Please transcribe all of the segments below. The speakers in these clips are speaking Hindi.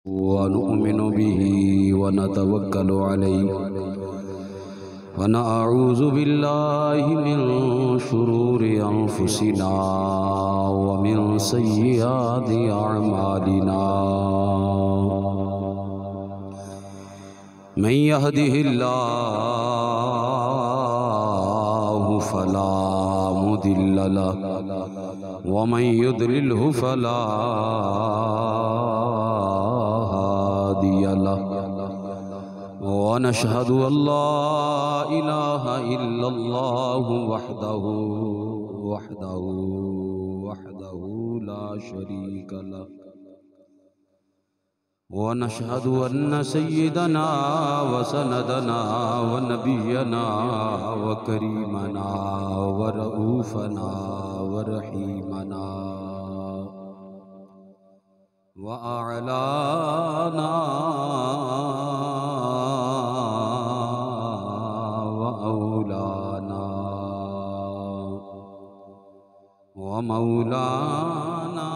वनुमिनु बिही वनतवक्कलु अलैहि वनअऊज़ु बिल्लाहि मिन शुरूरि अंफुसिना व मिन सय्यिआति अअमालिना मन यहदिहिल्लाहु फला मुदिल्ल लहु व मन युद्लिल्हु फला हादिय लहु व नशहदु अल्ला इलाहा इल्लल्लाहु वहदहु ला शरीक लहु व नशहदु अन्न सय्यदना व सनदना व नबियना व करीमना व रऊफना व रहीमना व अअलाना व औलाना व मौलाना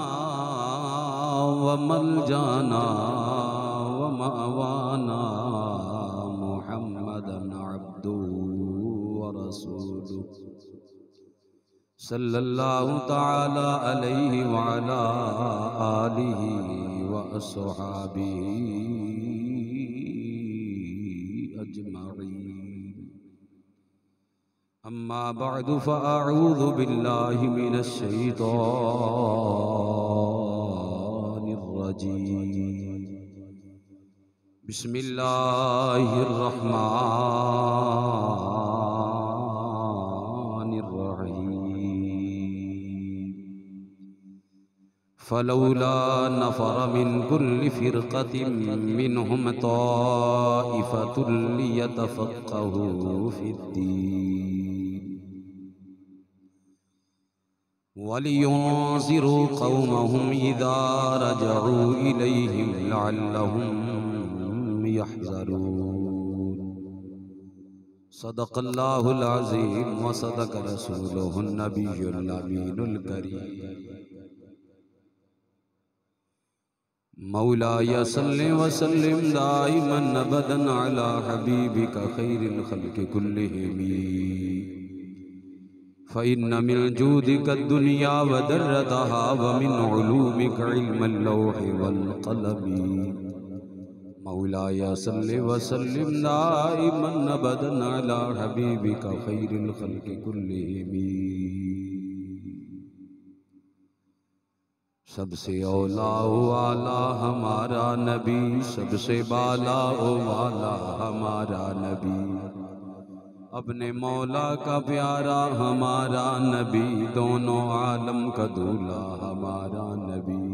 व मलजाना व मअवाना मुहम्मदन अब्दुहु व रसूलुहु सल्लल्लाहु तआला अलैहि व अला आलिहि व अस्हाबिहि अजमईन। अम्मा बअदु फ़अऊज़ु बिल्लाहि मिनश शैतानिर रजीम। बिस्मिल्लाहिर रहमानिर रहीम। फलौला नफर मिन कुल्लि फ़िरक़तिन मिनहुम ताइफ़तुन लियतफ़क़्क़हू फ़िद्दीन वलियुंज़िरू क़ौमहुम इज़ा रजअू इलैहिम लअल्लहुम यहज़रून। सदक़ल्लाहुल अज़ीम व सदक़ रसूलुहुन नबियुल अमीनुल करीम। मौलाया सल्लि व सल्लिम दाइमन अबदन अला हबीबिका खैरिल खल्क़ि कुल्लिहिम फ़इन्न मिन जूदिका दुनिया व दर्रतहा व मिन उलूमिका इल्मल लौहि वल क़लमी। मौलाया सल्लि व सल्लिम दाइमन अबदन अला हबीबिका खैरिल खल्क़ि कुल्लिहिम। सबसे औला ओ वाला हमारा नबी, सबसे बाला ओ वाला हमारा नबी, अपने मौला का प्यारा हमारा नबी, दोनों आलम का दूल्हा हमारा नबी,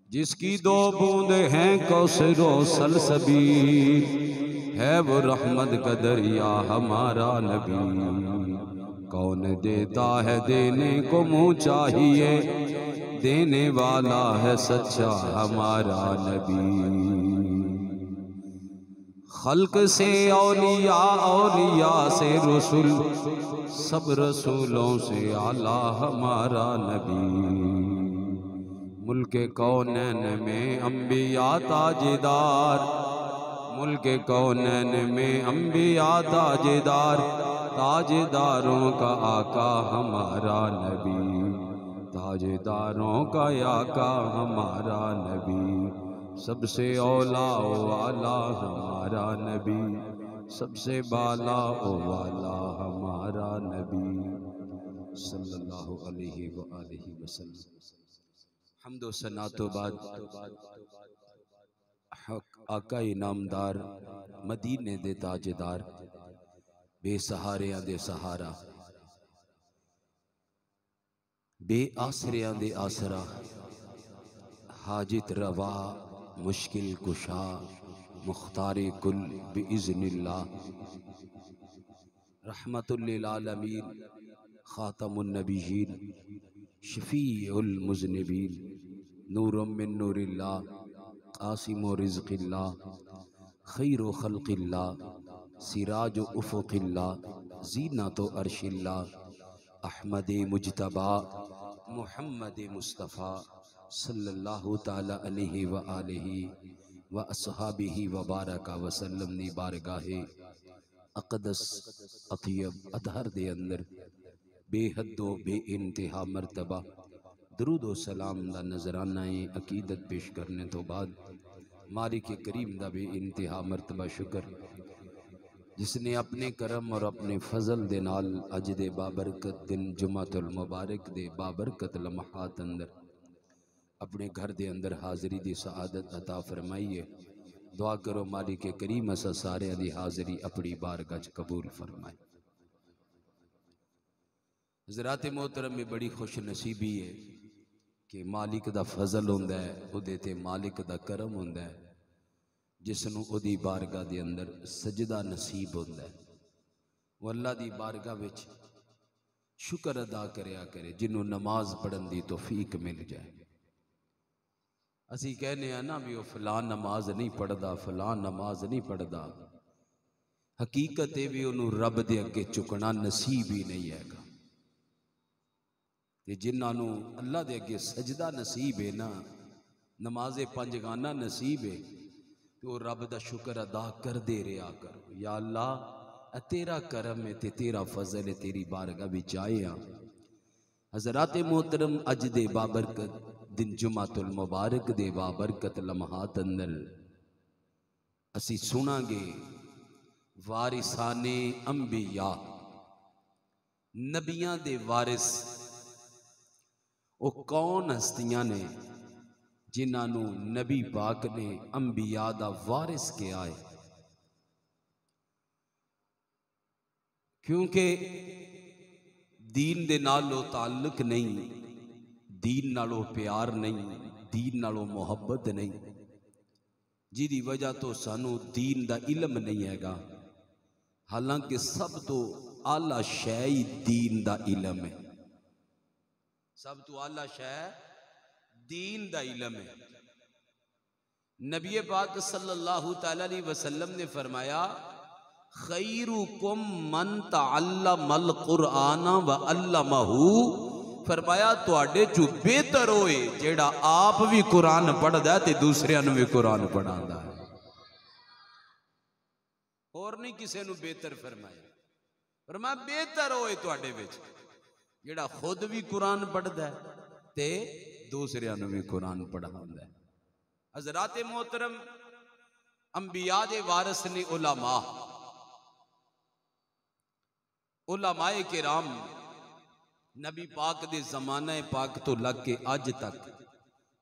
जिसकी दो बूंदे हैं कौसरो सलसबील, है वो रहमत का दरिया हमारा नबी। कौन देता है देने को मुँह चाहिए, देने वाला है सच्चा हमारा नबी। खल्क से औलिया, औलिया से रसूल, सब रसूलों से आला हमारा नबी। मुल्क कौनैन में अंबिया ताजदार, मुल्क कौनैन में अंबिया ताजदार, ताजदारों का आका हमारा नबी, ताजदारों का आका हमारा नबी। सबसे औला ओ वाला हमारा नबी, सबसे बाला ओ वाला हमारा नबी सल्लल्लाहु अलैहि व आलिहि वसल्लम। हम्द व सना तो बाद आका इनामदार मदीने दे ताजदार, बेसहारियां दे सहारा, बेआसरियां दे आसरा, हाजित रवा मुश्किल कुशा, मुख्तारे कुल बिइज़्निल्लाह, रहमतुल लिल आलमीन, खातमुन नबिय्यीन, शफीउल मुज़निबीन, नूरुम मिन नूरिल्लाह, कासिमु रिज़्क़िल्लाह, खैरु खल्क़िल्लाह, सिराजु उफ़ुक़िल्लाह, ज़ीनतु अर्शिल्लाह, अहमद मुज्तबा, मुहम्मद मुस्तफ़ा, सल्लल्लाहु ताला अलैहि व आलिहि व अस्हाबिहि व बारका वसल्लम दी बारगाहे अक़दस अतियब अतहर दे अंदर बेहदो बे इंतहा मरतबा दरूद व सलाम दा नजराना अकीदत पेश करने तो बाद मालिक करीम दा बे इंतहा मरतबा शुक्र जिसने अपने करम और अपने फजल दे नाल अज दे बाबरकत दिन जुमातुल मुबारक दे बाबरकत लम्हात अंदर अपने घर दे अंदर हाज़री दी सआदत अता फरमाई है। दुआ करो मालिक करीम असा सारे दी हाज़री अपनी बारगाह च कबूल फरमाए। हज़रात मोहतरम में बड़ी खुश नसीबी है कि मालिक दा फजल होंदा है, उहदे ते मालिक दा करम होंदा है, जिसनों उहदी बारगाह दे अंदर सजदा नसीब होंदा है। वो अल्लाह दी बारगाह विच शुक्र अदा करया करे जिन्हों नमाज पढ़न दी तौफीक मिल जाए। असी कहने ना भी वो फलां नमाज नहीं पढ़ता, फलां नमाज नहीं पढ़ता, हकीकत है भी उन्होंने रब दे अगे चुकना नसीब ही नहीं हैगा। जिन्होंने अल्लाह दे अगे सजदा नसीब है ना, नमाजे पंजगाना नसीब है, तो रब दा शुक्र अदा कर दे रहा करो। या अल्लाह तेरा करम है ते तेरा फजल है, तेरी बारगाह विच आए हाँ। हज़रात मोहतरम अज दे बाबरकत दिन जुमातुल मुबारक दे बाबरकत लम्हात अंदर असी सुनांगे वारिसाने अंबिया, नबियां दे वारिस वो कौन हस्तियां ने जिन्हों नबी पाक ने अंबिया दा वारिस किया है। क्योंकि दीन दे नालों ताल्लुक नहीं, दीन नालों प्यार नहीं, दीन नालों मोहब्बत नहीं, जिदी वजह तो सानू दीन दा इलम नहीं हैगा। हालांकि सब तो आला शै ही दीन दा इलम है, सब तो आला शै दीन दा इलम है। नबी पाक सल्लल्लाहु तआला अलैहि वसल्लम ने फरमाया खैरुकुम मन तअल्लमल कुरआन व अल्लमहु, फरमाया तुहाडे चो बेहतर होए जेड़ा आप भी कुरान पढ़दा है ते दूसरियां नूं भी कुरान पढ़ांदा है। और नहीं किसी नूं बेहतर फरमाया, फरमाया बेहतर होए तुहाडे विच जेड़ा खुद भी कुरान पढ़दा है ते दूसरियां नूं भी कुरान पढ़ांदा है। हज़रात मोहतरम अंबिया दे वारिस ने उलमा, उलमाए किराम नबी पाक दे ज़माना पाक तो लग के अज तक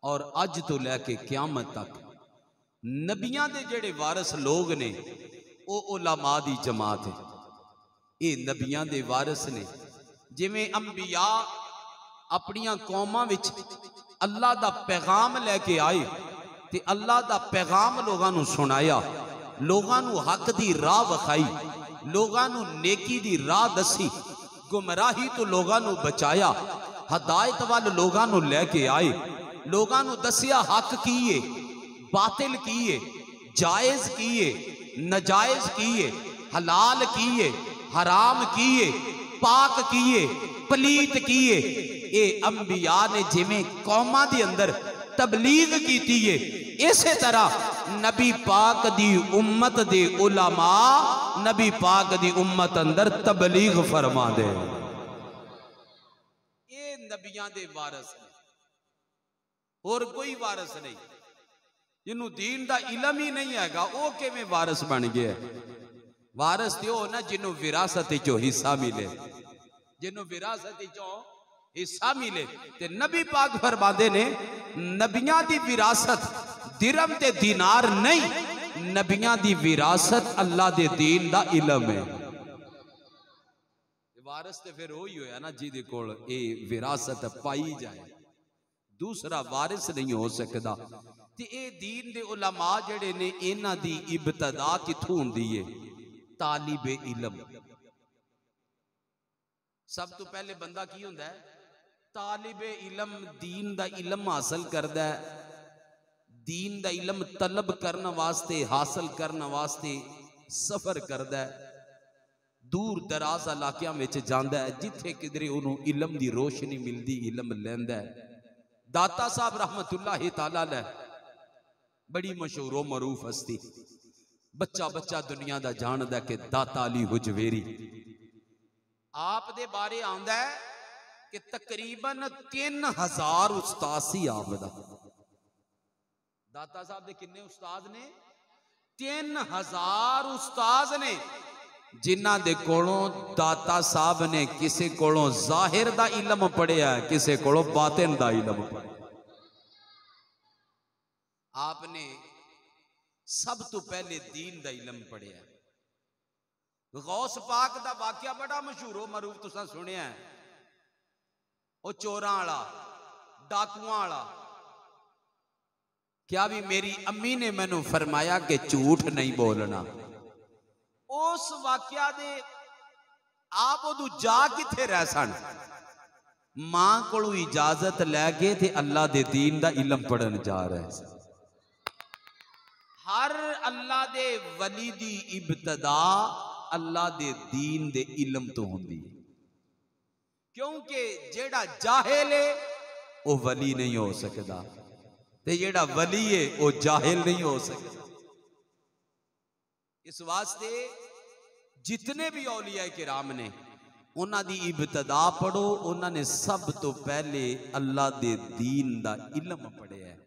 और अज तो लैके क्यामत तक नबियां दे जेड़े वारिस लोग ने वो उलमा दी जमात है। ये नबियां दे वारिस ने। जिवें अंबिया अपनियां कौमां विच अल्लाह दा पैगाम लैके आए ते अल्लाह दा पैगाम लोगां नूं सुनाया, लोगां नूं हक दी राह विखाई, लोगां नूं नेकी दी राह दसी, गुमराही तो लोगां नूं बचाया, हदायत वाल लोगां नूं लैके आए, लोगां नूं दसिया हक की है, बातिल की है, जायज की है, नजायज की है, हलाल की है, हराम की है, पाक की है, पलीत की है। ये अंबिया ने जिवें कौमां दे अंदर तबलीग की है, इसे तरह नबी पाक दी उम्मत दे उलमा नबी पाक दी उम्मत अंदर तबलीग फरमा दे। ये नबियां दे वारिस ने, और कोई वारिस नहीं। जिन्हों दीन दा इलम ही नहीं हैगा वो किवें वारिस बन गया? वारिस ते हो ना जिन्हों विरासत चो हिस्सा मिले, जिन्हों विरासत चो हिस्सा मिले। ते नबी पाक फरमाते ने नबियां दी विरासत दिरहम ते दीनार नहीं, नबियां दी विरासत अल्लाह दे दीन दा इलम है। वारिस ते फिर वही होया ना जिहदे कोल ए विरासत पाई जाए, दूसरा वारिस नहीं हो सकता। ते ए दीन दे उलमा जेड़े ने इन्हां दी इब्तदा कित्थों हुंदी है? तालिबे इलम। सब तो पहले बंदा की हुंदा है? तालिबे इलम। दीन दा इलम हासिल करदा है, दीन दा इलम तलब करने वास्ते, हासिल करने वास्ते सफर करदा है, दूर दराज इलाकियां में जांदा है, जिथे किधरे उन्होंने इलम दी रोशनी मिलती इलम लैंदा है। दाता साहब रहमतुल्लाहि ताला अलैह बड़ी मशहूर व मरूफ हस्ती, बच्चा बच्चा दुनिया दा जानदा कि दाता अली हुजवेरी। आप दे बारे आंदा है कि तकरीबन 3000 उस्ताद सी आप दा। दाता साहब दे किन्ने उस्ताद ने? 3000 उस्ताद ने, जिन्हां दे कोलों दाता साहब ने किसे कोलों जाहिर दा इलम पढ़िया, किसे कोलों बातिन दा इलम पढ़िया। आपने सब तो पहले दीन दा इलम पढ़िया। गौस पाक दा वाकया बड़ा मशहूर हो मरूफ, तुसां सुनिया है। ओ चोरां वाला, डाकुआं वाला, क्या भी मेरी अम्मी ने मैनू फरमाया कि झूठ नहीं बोलना। उस वाकया दे आप उदू जा किथे रह सन? मां कोलों इजाजत लैके थे अल्लाह दे दीन दा इलम पढ़न जा रहे सन। हर अल्लाह दे वली दी इब्तदा अल्लाह दे दीन दे इलम तो होंदी, क्योंकि जेड़ा जाहिल है वो वली नहीं हो सकता, ते जेड़ा वली है वो जाहिल नहीं हो सकता। इस वास्ते जितने भी औलिया किराम ने उन्हां दी इब्तदा पढ़ो, उन्होंने सब तो पहले अल्लाह दे दीन दा इलम पढ़िया है,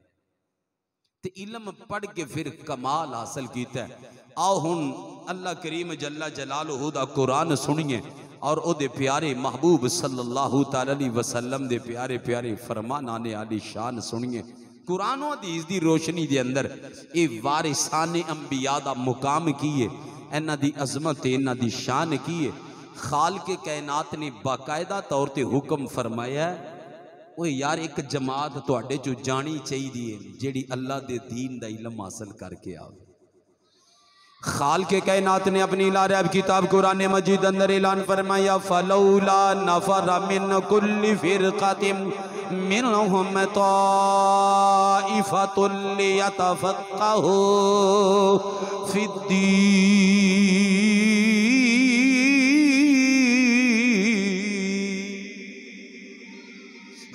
ते इलम पढ़ के फिर कमाल हासिल किया है। आओ हुन अल्लाह करीम जल्ला जलालहू दा कुरान सुनिए और ओदे प्यारे महबूब सल्लल्लाहु तआला अलैहि वसल्लम दे प्यारे प्यारे फरमानाने आली शान सुनिए। कुरान और हदीस दी रोशनी दे अंदर ये वारिसाने अंबिया दा मुकाम की है, इन्हां दी अजमत इन्हां दी शान की है। खालिक़े कायनात ने बाकायदा तौर ते हुक्म फरमाया, ओ यार एक जमात तुहाडे चो जानी चाहिए जेड़ी अल्लाह दे दीन दा इलम हासिल करके आवे। खालिक़े कायनात ने अपनी लारब किताब कुरान मजीद अंदर ऐलान फरमाया, फलौला नफर मिन कुल्ली फिरक़तिन मिनहुम ताइफतुल लियतफ़क़हू फ़िद्दीन।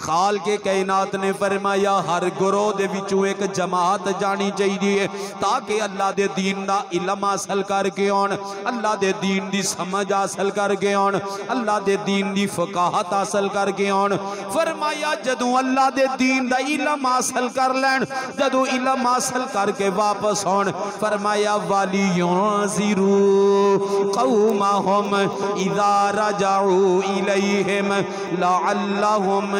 खालिक़े कायनात ने फरमाया हर गुरोह दे विचों एक जमात जानी चाहिए ताकि अल्लाह दे दीन दा इलम हासिल करके आउण, अल्लाह दे दीन दी समझ हासिल करके आउण, अल्लाह दे दीन दी फ़क़ाहत हासिल करके आउण। फरमाया जदों अल्लाह दे दीन दा इलम हासिल कर लैण, जदों इलम हासिल करके वापस आउण, फरमाया वलियुंज़िरू कौमहुम इज़ा रजऊ इलैहिम लअल्लहुम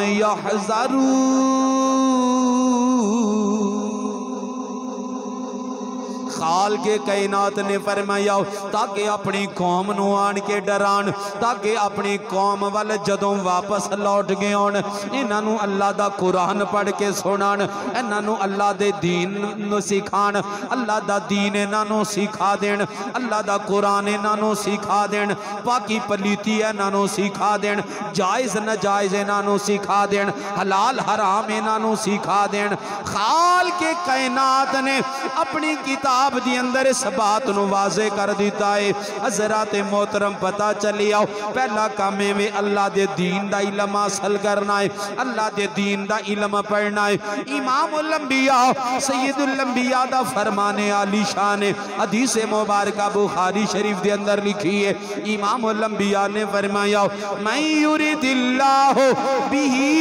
खालिक़े कायनात ने फरमाया ताकि अपनी कौम नू आन के डरान, ताकि अपनी कौम वाल जदों वापस लौट गए आन, इन्हां नू अल्लाह दा कुरान पढ़ के सुनान, इन्हां नू अल्लाह दे दीन नू सिखान, अल्लाह दा दीन इन्हां नू सिखा देन, अल्लाह दा कुरान इन्हां नू सिखा देन, पाकी पलीती इन्हां नू सिखा देन, जायज़ नाजायज़ इन्हां नू सिखा देन, हलाल हराम इन्हां नू सिखा देन। खालिक़े कायनात ने अपनी किताब दी अंदर इस बात नू वाज़े कर दिता है। हज़रात मोहतरम पता चली आओ पहला काम है अल्लाह दे दीन दा इलम हासिल करना है, अल्लाह दे दीन दा इलम पढ़ना है। इमामुल अंबिया सय्यदुल अंबिया दा फरमाने आली शान है, हदीस मुबारक बुखारी शरीफ दे अंदर लिखी है। इमामुल अंबिया ने फरमाया मैं युरिदिल्लाहु बिही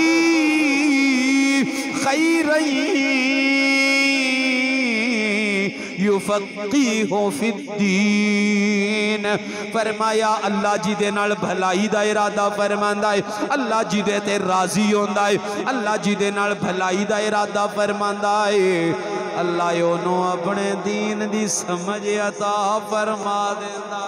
खैरन युफ़क़्क़िहु फ़िद्दीन। फरमाया अल्लाह जी दे नाल भलाई दा इरादा फरमांदा है, अल्लाह जी दे ते राजी होंदा है, अल्लाह जी दे नाल भलाई दा इरादा फरमांदा है, अल्लाह ओनू अपने दीन दी समझ अता फरमा देंदा।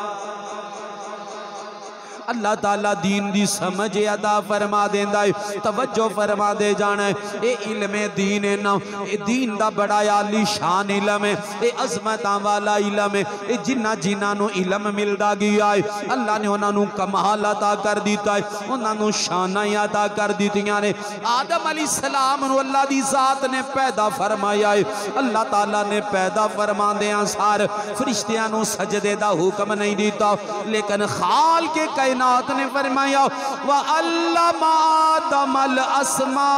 अल्लाह ताला दीन दी समझ अदा फरमा देंदा है। तवज्जो फरमा दे जाना है, ये इल्मे दीन है ना, ये दीन दा बड़ा आली शान इलम है, ये अजमतां वाला इलम है। ये जिन्ना जिन्ना नू इलम मिलदा गया है अल्लाह ने उन्हां नू कमाल अता कर दिता है, उन्हां नू शानां अता कर दित्तियां ने। आदम अलैहिस्सलाम नू अल्लाह दी जात ने पैदा फरमाया है, अल्लाह ताला ने पैदा फरमांदियां सार फरिश्तियां नू सजदे दा हुक्म नहीं दिता, लेकिन खालिक़े कायनात ने फरमाया व अल्लमा आदमल अस्मा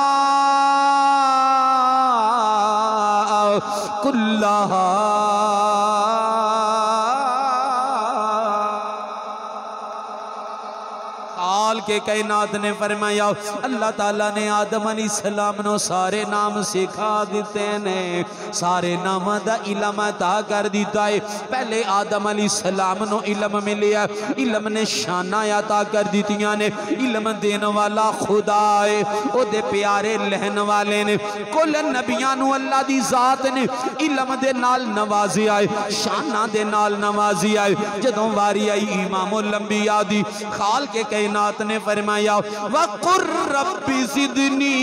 कुल्लाहा। के कायनात ने फरमाया अल्लाह ताला ने आदम अलैहिस्सलाम नो सारे नाम सिखा दिते ने, सारे नाम दा इल्म अता कर दिता है। पहले आदम अलैहिस्सलाम नो इल्म मिलिया, इल्म ने शाना अता कर दितियां ने। इल्म देने वाला खुदा है, ओदे प्यारे लहन वाले ने। कुल नबियां नु अल्लाह दी जात ने इल्म दे नाल नवाजिया है, शाना दे नाल नवाजिया है। जदों वारी आई इमामुल अंबिया दी, खाल के कायनात ने फरमाया वक़ुर रब्बी ज़िदनी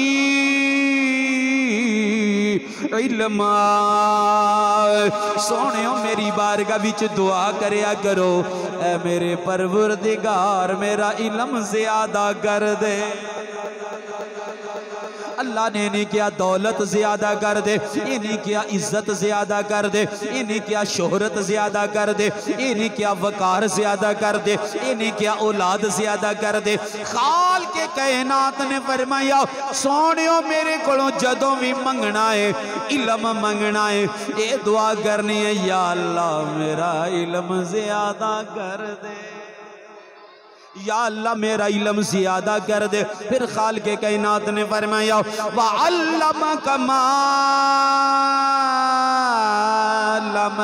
इल्मा। सोहणियो मेरी बारगाह विच दुआ करया करो, ऐ मेरे परवरदिगार मेरा इल्म ज़्यादा कर दे। अल्लाह ने नहीं किया दौलत ज्यादा कर दे, ये नहीं किया इज्जत ज्यादा कर दे, ये नहीं किया शोहरत ज्यादा कर दे, ये नहीं किया वकार ज्यादा कर दे, ये नहीं किया औलाद ज्यादा कर दे। खाल के कायनात ने फरमाया सोहणियो मेरे कोलों जदों भी मंगना है, इल्म मंगना है, ये दुआ करनी है या अल्लाह मेरा इल्म ज्यादा कर दे, या अल्लाह मेरा इल्म ज़्यादा कर दे। फिर खाल के कायनात ने फरमाया व अल्लमका मा लम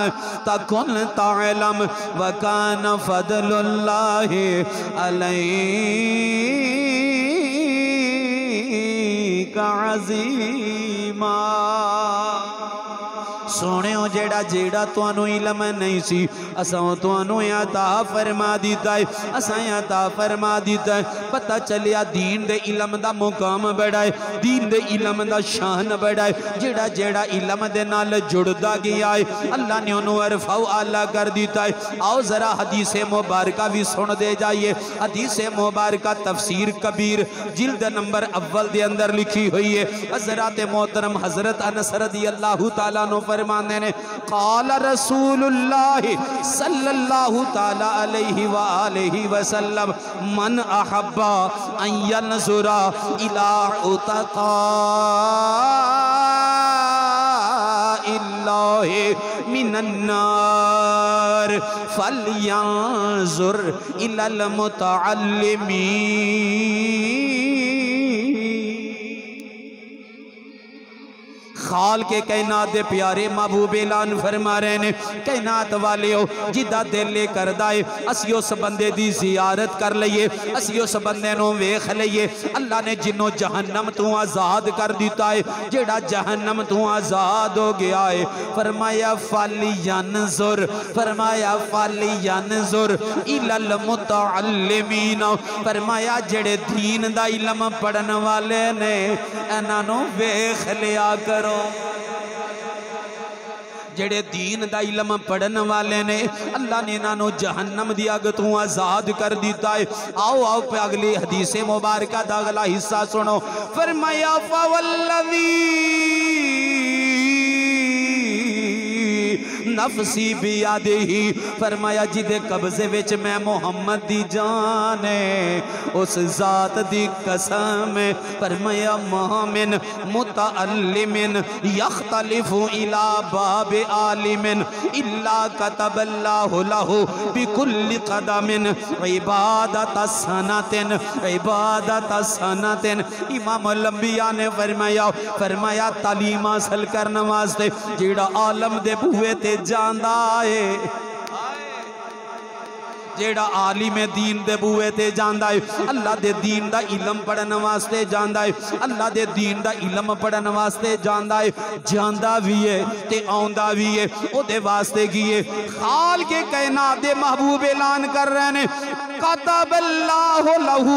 तकुन तअलम व कान फदलुल्लाहि अलैका अज़ीमा। सोहणियो जेड़ा जेड़ा तुहानू इल्म नहीं सी असां तुहानू अता फरमा दिता है, असां अता फरमा दिता है। पता चलिया दीन दे इल्म दा मुकाम बड़ा है, दीन दे इल्म दा शान बड़ा है। जेड़ा जेड़ा इल्म दे नाल जुड़दा गया है अल्लाह ने उन्होंने अरफाउ आला कर दिता है। आओ जरा हदीस मुबारका भी सुन दे जाइए। हदीस मुबारका तफसीर कबीर जिल्द नंबर अव्वल दे अंदर लिखी हुई है। हज़रत मोहतरम हज़रत अनस रज़ियल्लाहु ताला अन्हु फरमाने ने क़ाल रसूलुल्लाह सल्लल्लाहु ताला अलैहि व आलिहि वसल्लम मन अहब्बा अन यनज़ुरा इला उतक़ा इल्लाहि मिनन्नार फलयंज़ुर इलल मुतअल्लिमीन। खाल के कायनात दे प्यारे महबूब ऐलान फरमा रहे ने कायनात वाले हो जिदा दिल करदा है असी उस बंदे दी जियारत कर लईए, असी उस बंदे नूं वेख लईए। अल्लाह ने जिन्हों जहन्नम तू आजाद कर दिता है, जेड़ा जहन्नम तू आजाद हो गया है, फरमाया फलयंज़ुर, फरमाया फलयंज़ुर इलल मुतअल्लिमीन, फरमाया जेड़े दीन दा इल्म पढ़न वाले ने इन्हां नूं वेख लिया करो। जेड़े दीन दा इल्म पढ़न वाले ने अल्लाह ने इन्हों जहन्नम दी अग तू आजाद कर दिता है। आओ आओ पे अगली हदीस मुबारका दा अगला हिस्सा सुनो। फरमाया फवल्लज़ी नफसी बियदिही, फरमाया जिदे कब्जे विच मैं मोहम्मद दी जान है उस जात दी कसम है। फरमाया मोमिन मुतअल्लिमिन यख्तलिफु इला बाब आलिमिन इल्ला कतबल्लाहु लहु बिकुल्लि कदमिन इबादत सनतिन, इबादत सनतिन। इमाम अंबिया ने फरमाया, फरमाया तालीम हासिल करने वास्ते जेड़ा आलम दे बूहे ते जांदा है, जेड़ा आलिम दीन दे बूहे ते जांदा है, अल्लाह दे दीन दा इल्म पढ़न वास्ते जांदा है, अल्लाह दे दीन दा इल्म पढ़न वास्ते जांदा है, जांदा भी है ते आउंदा भी है। ओदे वास्ते की है खाल के कायनात दे महबूब ऐलान कर रहे ने कतबल्लाहु लहू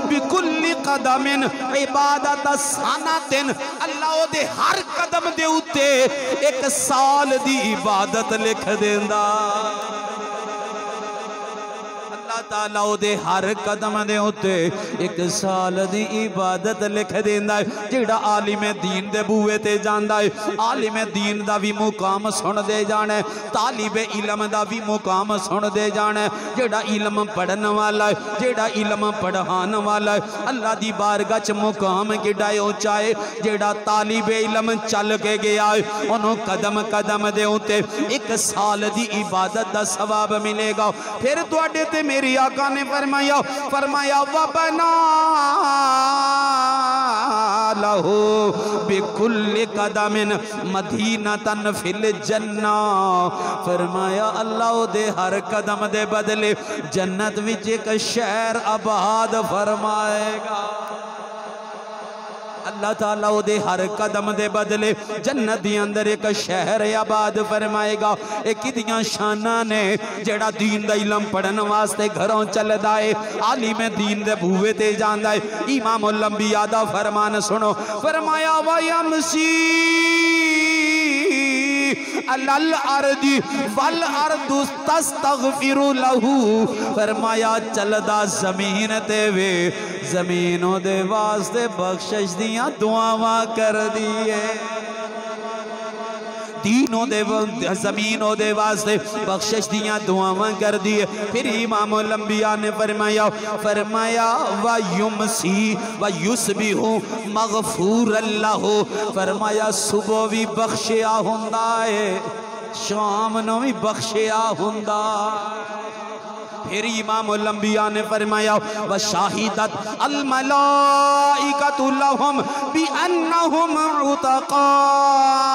बिकुल्लि कदमिन इबादत सनतिन, अल्लाह ओदे हर कदम दे उत्ते एक साल दी इबादत लिख देंदा। ताला उहदे हर कदम दे उत्ते 1 साल दी इबादत लिख देंदा है। जेड़ा आलिम दीन दे बूए ते जांदा है आलिम दीन दा भी मुकाम सुन दे जाना है, तालिबे इलम दा भी मुकाम सुन दे जाना है। जेड़ा इलम पढ़न वाला है जेड़ा इलम पढ़ान वाला है अल्लाह दी बारगाह च मुकाम किड्डा ऊंचा है। जेड़ा तालिबे इलम चल के गया है उन्हों कदम कदम दे उत्ते 1 साल दी इबादत दा सवाब मिलेगा। फिर तुहाडे ते मेरी आका ने फरमाया वबना लहू बिकुल्लि कदमिन मदीनतन फिल जन्ना। फरमाया अल्लाह दे हर कदम दे बदले जन्नत विच एक शहर आबाद फरमाएगा। अल्लाह ताला उहदे हर कदम दे बदले जन्नत दे अंदर एक शहर आबाद फरमाएगा। ये किदियां शाना ने जेड़ा दीन दा इलम पढ़न वास्ते घरों चलदा है आलिम दीन दे बूहे ते जांदा है। इमामुल अंबिया दा फरमान सुनो फरमाया वयमसी अलल अर्दी वल अर्दु तस्तगफिरु लहू। फरमाया चलदा जमीन ते वे जमीनों दे वास्ते बख्शिश दियां दुआवां कर दिए। दीनों दे जमीनों दे वास्ते बख्शिश दियां दुआवां कर दिए। फिर इमामुल अंबिया ने फरमाया व युमसी व युसबिहु मगफूरन लहू। फरमाया सुबह भी बख्शिया हुंदा है शाम नूं भी बख्शिया हुंदा। फिर इमामुल अंबिया ने फरमाया व शाहिदत अल मलाइकतु लहुम बि अन्नहुम उतकाउल्लाह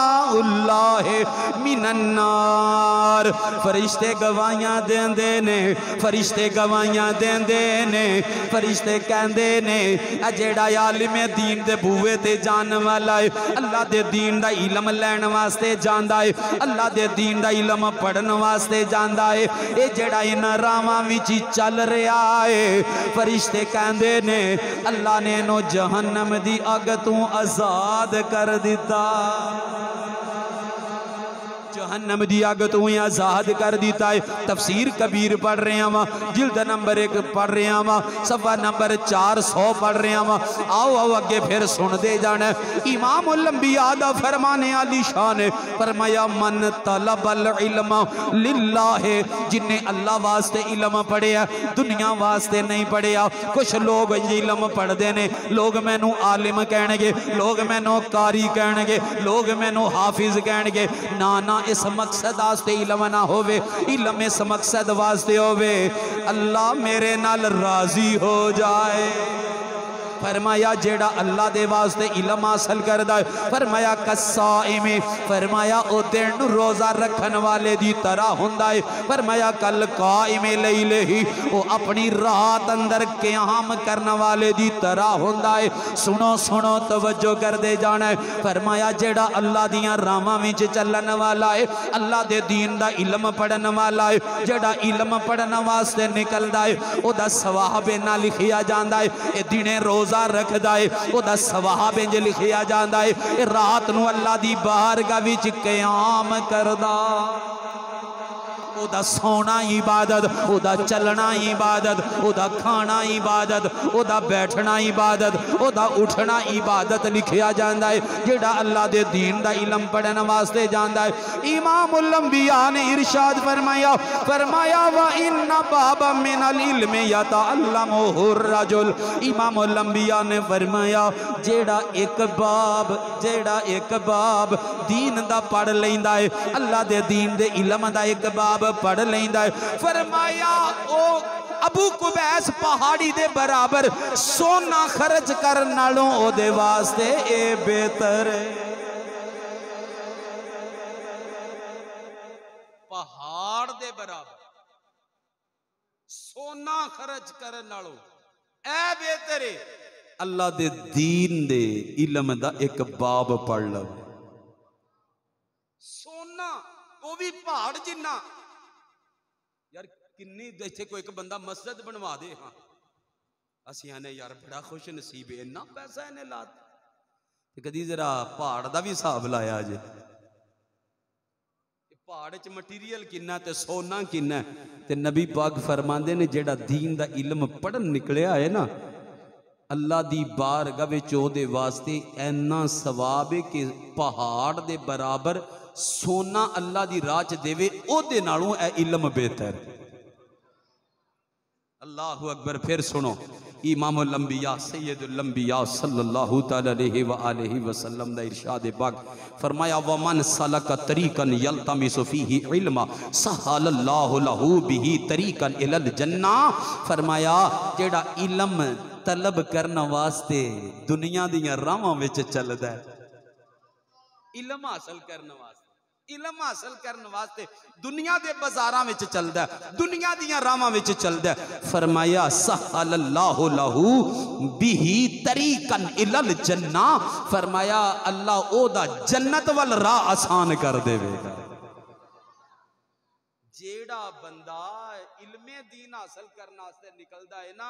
मिनन नार। फरिश्ते गवाहियां देंदे ने फरिश्ते गवाहियां देंदे ने फरिश्ते कहंदे ने आ जेड़ा आलिम दीन दे बूहे ते जान वाला है अल्लाह दे दीन दा इलम लैण वास्ते जांदा है अल्लाह दे दीन दा इलम पढ़न वास्ते जांदा है ए जेड़ा इन्हां रावां विच चल रहा है फरिश्ते कहंदे ने अल्लाह ने इन्हूं जहन्नम दी अग तों आजाद कर दिता जहन्नम दी अग तों आजाद कर दिता है। तफसीर कबीर पढ़ रहे हैं जिल्द नंबर 1 पढ़ रहे हैं सफा नंबर 400 पढ़ रहे हैं। आओ आओ अगे फिर सुनते जाना। इमामुल अंबिया दा फरमाने आली शान फरमाया मन तलबल इल्म लिल्लाह जिन्हें अल्लाह वास्ते इल्म पढ़िया दुनिया वास्ते नहीं पढ़िया। कुछ लोग इल्म पढ़ते ने लोग मैनू आलिम कहणगे लोग मैनू कारी कहणगे लोग मैनू हाफिज कहणगे ना ना इस मकसद वास्ते इलम ना होवे इलम इस मकसद वास्ते होवे अल्लाह मेरे नाल राजी हो जाए। फरमाया जेड़ा अल्लाह दे वास्ते इलम हासिल करदा है फरमाया कसाइमे फरमाया ओ दिन रोजा रखन वाले दी तरह हुंदा है। फरमाया कल काइमे लैले ही ओ अपनी रात अंदर क़याम करने वाले दी तरह हुंदा है। सुनो सुनो तवज्जो कर दे जाना है। फरमाया जेड़ा अल्लाह दियां रावां विच चलन वाला है अल्लाह दे दीन दा इलम पढ़न वाला है जेड़ा इलम पढ़न वास्ते निकलदा है ओदा सवाब ना लिखिया जांदा है। ए दिने रोज रोजा रखदा है ओदा सवाब इंज लिखिया जांदा है। रात नूं अल्लाह दी बारगाह विच क़याम करदा ओदा सोना इबादत ओदा चलना इबादत ओदा खाना इबादत ओदा बैठना इबादत ओदा उठना इबादत लिखिया जांदा है जेड़ा अल्लाह दे दीन दा इलम पढ़न वास्ते जांदा है। इमामुल अंबिया ने इरशाद फरमाया व इन्ना बाबा मिनल इल्म यतअल्लमुहुर रजुल। इमामुल अंबिया ने फरमाया जेड़ा एक बाब दीन दा पढ़ लैंदा है अल्लाह दे दीन दे इलम दा एक बाब पढ़ लेंदा है। फरमाया ओ अबू कुबैस पहाड़ी दे बराबर सोना खर्च करन नालों ओदे वास्ते ए बेहतर है। पहाड़ दे बराबर सोना खर्च करन नालों ए बेहतर है अल्लाह दे दीन दे इलम दा एक बाब पढ़ लो। सोना वो भी पहाड़ जिन्ना यार किन्नी इत्थे कोई एक बंदा मस्जिद बनवा दे हाँ असीं आने यार बड़ा खुश नसीब है इन्ना पैसा इन्हें लाता कदी जरा पहाड़ का भी हिसाब लाया जे पहाड़ च मटीरियल किन्ना ते सोना किन्ना ते नबी पाक फरमांदे ने जेड़ा दीन दा इल्म पढ़न निकलिया है ना अल्लाह दी बारगाह विच ओहदे वास्ते ऐना सवाब है कि पहाड़ दे बराबर सोना अल्लाह दी राह च देवे ओहदे नालों ऐ इल्म बेहतर। अल्लाहु अकबर। फिर सुनो इमामुल अंबिया सैयदुल अंबिया सल्लल्लाहु तआला अलैहि व आलिहि वसल्लम दा इरशाद पाक फरमाया वमन सलक तरीकन यल्तमिसु फीही इल्मा सहलल्लाहु लहू बिही तरीकन इलल जन्ना। फरमाया जेड़ा इल्म तलब करने वास्ते दुनिया दियां राहां विच चलदा है, इल्म हासिल करने वास्ते इल्म हासिल करने वास्ते दुनिया के बाजारां विच चलदा है, दुनिया दियां राहां विच चलदा है। फरमाया सहलल्लाहु लहू बिही तरीकन इलल जन्ना। फरमाया अल्लाह ओदा जन्नत वल राह आसान कर देवेगा। जेड़ा बंदा इल्मे दीन हासिल करने वास्ते निकलदा है ना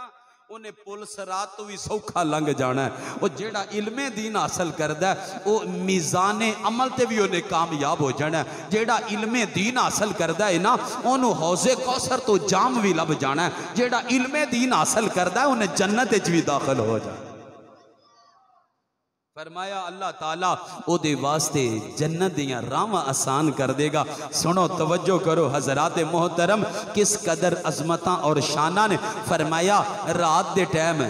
उन्हें पुलिस रात तो भी सौखा लंघ जाना है। वो जेड़ा इल्मे दीन हासिल करदा है वो मीज़ाने अमल ते भी उन्हें कामयाब हो जाना है। जेड़ा इल्मे दीन हासिल करदा है ना उन्होंने हौजे कौसर तो जाम भी लभ जाना है। जेड़ा इल्मे दीन हासिल करदा है उन्हें जन्नत विच भी दाखिल हो जाना। फरमाया अल्लाह ताला ओदे वास्ते जन्नत दियां राहां आसान कर देगा। सुनो तवज्जो करो हजरात मोहतरम किस कदर अजमत और शाना ने। फरमाया रात दे टाइम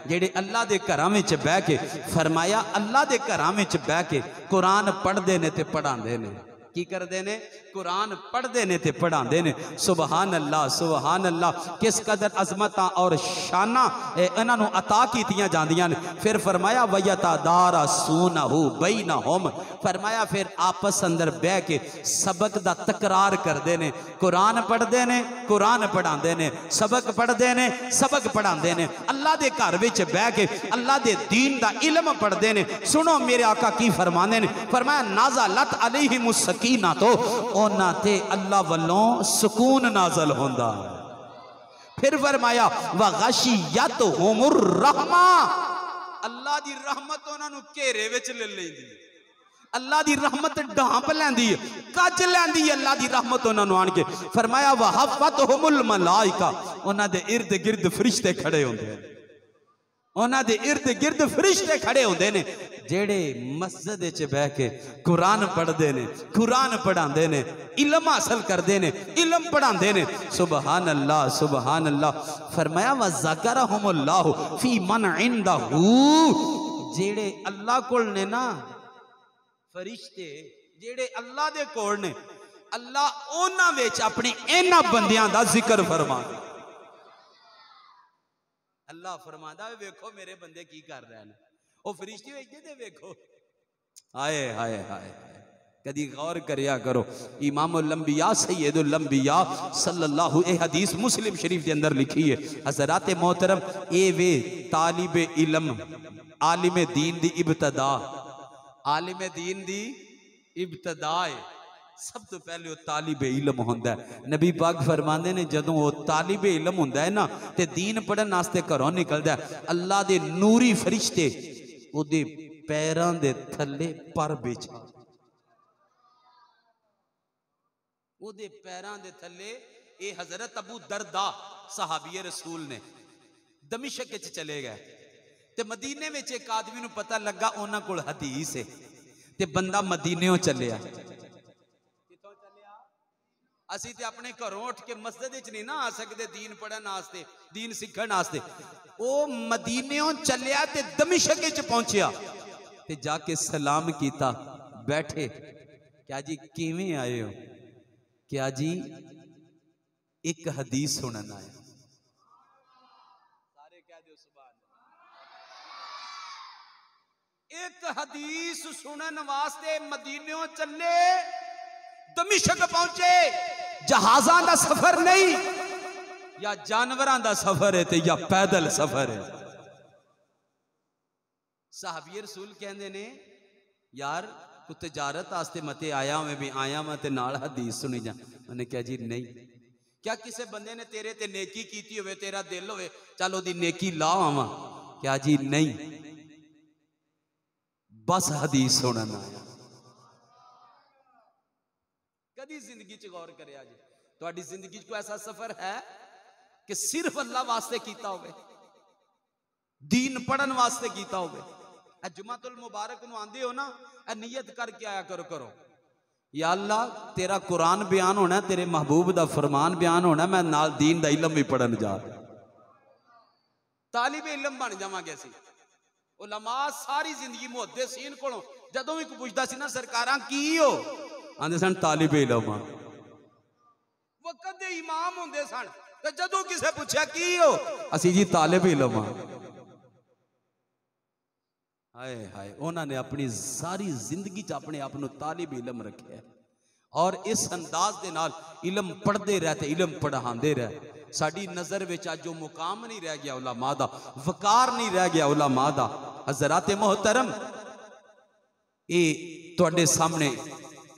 जेड़े अल्लाह दे घरां विच बह के फरमाया अल्लाह दे घरां विच बह के कुरान पढ़दे ने ते पढ़ांदे ने। की करते ने? कुरान पढ़ते ने ते पढ़ाते ने। सुबहान अल्लाह सुबहान अल्लाह। किस कदर अजमत और शाना इन्हों अता कीतियां जांदियां ने। फिर फरमाया वयता दारा सूनहु बैनहुम। फरमाया फिर आपस अंदर बह के सबक दा तकरार करते ने। कुरान पढ़ते ने कुरान पढ़ाते ने, सबक पढ़ते ने सबक पढ़ाते ने। अल्लाह के घर विच बह के अल्लाह के दीन दा इल्म पढ़ते ने। सुनो मेरे आका की फरमाने ने। फरमाया नाज़लत अलैहिमुस सकीना तो उन्हां ते अल्लाह वल्लों सुकून नाजल होंदा। फिर फरमाया व गशियतहुमुर रहमा। अल्लाह दी रहमत उन्हां घेरे विच ले लैंदी। अल्लाह दी रहमत ढांप लैंदी कज लैंदी अल्लाह दी रहमत उन्हां आन के। फरमाया व हफ़तहुमुल मलाइका। उन्हां दे इर्द गिर्द फरिश्ते खड़े होंदे हैं। उन्हां दे इर्द गिर्द फरिश्ते खड़े होंदे ने जेड़े मस्जिद विच बह के कुरान पढ़ते ने कुरान पढ़ाते ने इल्म हासिल करते ने इल्म पढ़ाते ने। सुबहान अल्लाह सुबहान अल्लाह। फरमाया व ज़करहुमुल्लाहु फी मन इंदहू। जेड़े अल्लाह कोल ने ना फरिश्ते जेड़े अल्लाह दे कोल ने अल्लाह उन्हां विच अपने इन्हां बंदियां दा जिक्र फरमांदा। अल्लाह फरमांदा वेखो मेरे बंदे की कर रहे हैं। वो फरिश्ते वेखदे वेखो। हाय हाय हाय कदी गौर करिया करो। इमामुल अंबिया सैयदुल अंबिया सल्लल्लाहु ए हदीस मुस्लिम शरीफ के अंदर लिखी है। हजरात मोहतरम ए वे तालिबे इल्म आलिम दीन दी इब्तदा। आलिम दीन दी इब्तदा है। सब तो पहले वो तालिबे इल्म होंदा है। नबी पाक फरमांदे ने जदों वो तालिबे इल्म होंदा है ना ते दीन पढ़न वास्ते घरों निकलदा है अल्लाह दे नूरी फरिश्ते ओदे पैरां दे थल्ले पर बिछा ओदे पैरां दे थल्ले। ये हजरत अबू दरदा सहाबी रसूल ने दमिश्क विच चले गए ते मदीने में एक आदमी नूं पता लगा उन्हां कोल हदीस है ते बंदा मदीनेों चलिया। असी ते अपने घरों उठ के मस्जिद विच नहीं ना आ सकते दीन पढ़न वास्ते दीन सीखण वास्ते। वो मदीनेों चलिया ते दमिश्क विच पहुंचिया ते जाके सलाम किया बैठे। क्या जी किवें आए हो? क्या जी एक हदीस सुनन आए। सारे कह दो सुभान अल्लाह। एक हदीस सुनन वास्ते मदीनेों चले दमिश्क पहुंचे। जहाज़ां दा सफर नहीं या जानवरां दा सफर है या पैदल सफर है। साहबी रसूल कहंदे ने यार तू तजारत वास्ते मते आया मैं भी आया मैं ते नाल हदीस सुनी जा। मैंने कहा जी नहीं। क्या किसी बंदे ने तेरे ते नेकी कीती होवे तेरा दिल होवे चल ओदी नेकी ला आवां? क्या जी नहीं बस हदीस सुनन आया। कदी जिंदगी च गौर करे जे तुहाडी जिंदगी च कोई ऐसा सफर है कि सिर्फ अल्लाह वास्ते कीता होवे, दीन पढ़न वास्ते कीता होवे? जुमातुल मुबारक नूं आंदे हो ना, नियत करके आया करो या अल्लाह तेरा कुरान बयान होना, तेरे महबूब दा फरमान बयान होना, मैं नाल दीन दा इलम भी पढ़न जा, तालिब इलम बन जावांगे असीं। उलमा सारी जिंदगी मुहद्दिसीन कोलों जदों भी पुछदा सी ना सरकारां की हो, आंदे सन तालिब इलम। वक्त दे इमाम हुंदे सन ते जदों किसे पुछया की हो, असीं जी तालिब इलम। हाय हाय, उन्होंने अपनी सारी जिंदगी च अपने आप को तालिब इलम रखे और इस अंदाज के नाल इलम पढ़ते रहते, इलम पढ़ाते रहे। साड़ी नज़र में जो मुकाम नहीं रह गया उलमा दा, वकार नहीं रह गया उलमा दा। हज़रात मोहतरम, ये तुहाडे सामने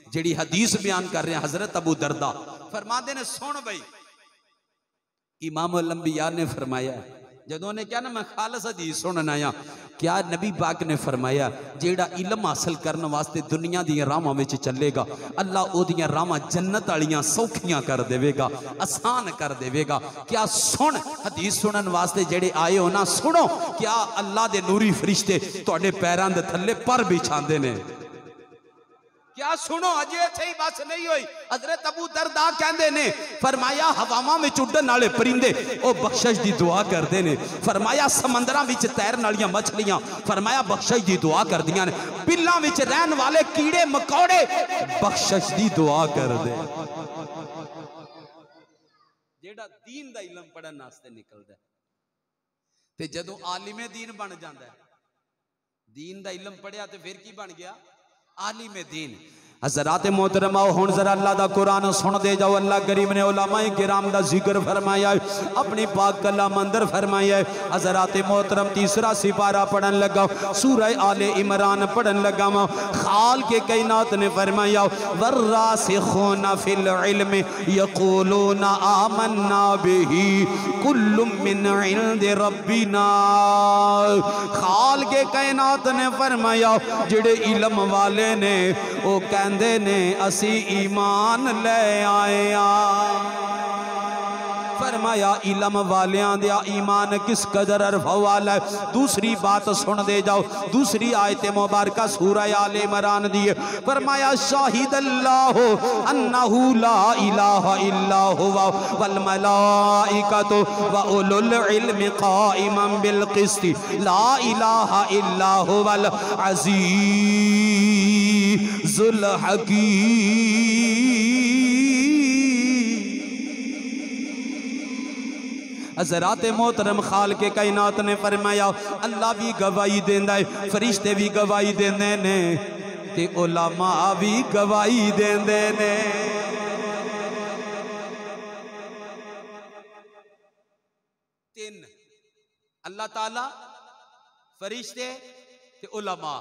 जिहड़ी हदीस बयान कर रहे हैं, हज़रत अबू दरदा फरमाते ने, सुन बई, इमामुल अंबिया ने फरमाया, जदों ने क्या ना मैं खालस हदीस सुनना आया, क्या नबी पाक ने फरमाया जेड़ा इलम हासिल करने वास्ते दुनिया दी राहां विच चलेगा, अल्लाह ओदियां राहां जन्नत वालियां सौखियां कर देवेगा, आसान कर देवेगा। क्या सुन, हदीस सुनन वास्ते जेड़े आए हो ना, सुनो, क्या अल्लाह दे नूरी फरिश्ते तुहाडे पैरां दे थल्ले पर बिछांदे ने? क्या सुनो, अजे इत्थे ही बस नहीं हुई। हजरत अबू दरदा कहंदे ने, फरमाया हवावां विच उड़न वाले परिंदे ओ बख्शिश दी दुआ करदे ने, फरमाया समंदरां विच तैरन वालियां मछलियां फरमाया बख्शिश दी दुआ करदियां ने, बिल्लां विच रहन वाले कीड़े मकोड़े बख्शिश दी दुआ करदे। जेड़ा दीन दा इलम पढ़न वास्ते निकलदा है ते जदों आलिमे दीन बन जांदा है, दीन दा इलम पढ़िया ते फिर की बन गया? आलिम दीन। हज़रात मोहतरमा, हुण जरा अल्लाह दा कुरान सुन दे जाओ। अल्लाह करीम ने उलमाए किराम दा जिक्र फरमाया, अपनी पाक कलाम अंदर फरमाया। हज़रात मोहतरम, तीसरा सिपारा पढ़न लगा, सूरह आले इमरान पढ़न लगा। खाल के कायनात ने फरमाया, वर्रासिखूना फिल इल्म यक़ूलूना आमन्ना बिही कुल्लुम मिन इंदि रब्बिना। खाल के कायनात ने फरमाया, जेड़े इल्म वाले ने वो कहंदे ने असी ईमान ले आए आ। फरमाया इलम वालियां दा ईमान किस कदर अरफा वाला है। दूसरी बात सुन दे जाओ, दूसरी आयत मुबारक सूरह आले इमरान दी, फरमाया शाहिदल्लाहु अन्नहु ला इलाहा इल्ला हुवा वल मलाइकतु व उलुल इल्मि काइमन बिल क़िस्ति ला इलाहा इल्ला हुवल अज़ीज़ुल हकीम। हज़रात मोहतरम, खाल के कायनात ने फरमाया, अल्लाह भी गवाही देंदा है, फरिश्ते भी गवाही देंदे ने ते उलमा भी गवाही देंदे ने। तीन, अल्लाह ताला, फरिश्ते ते उलमा।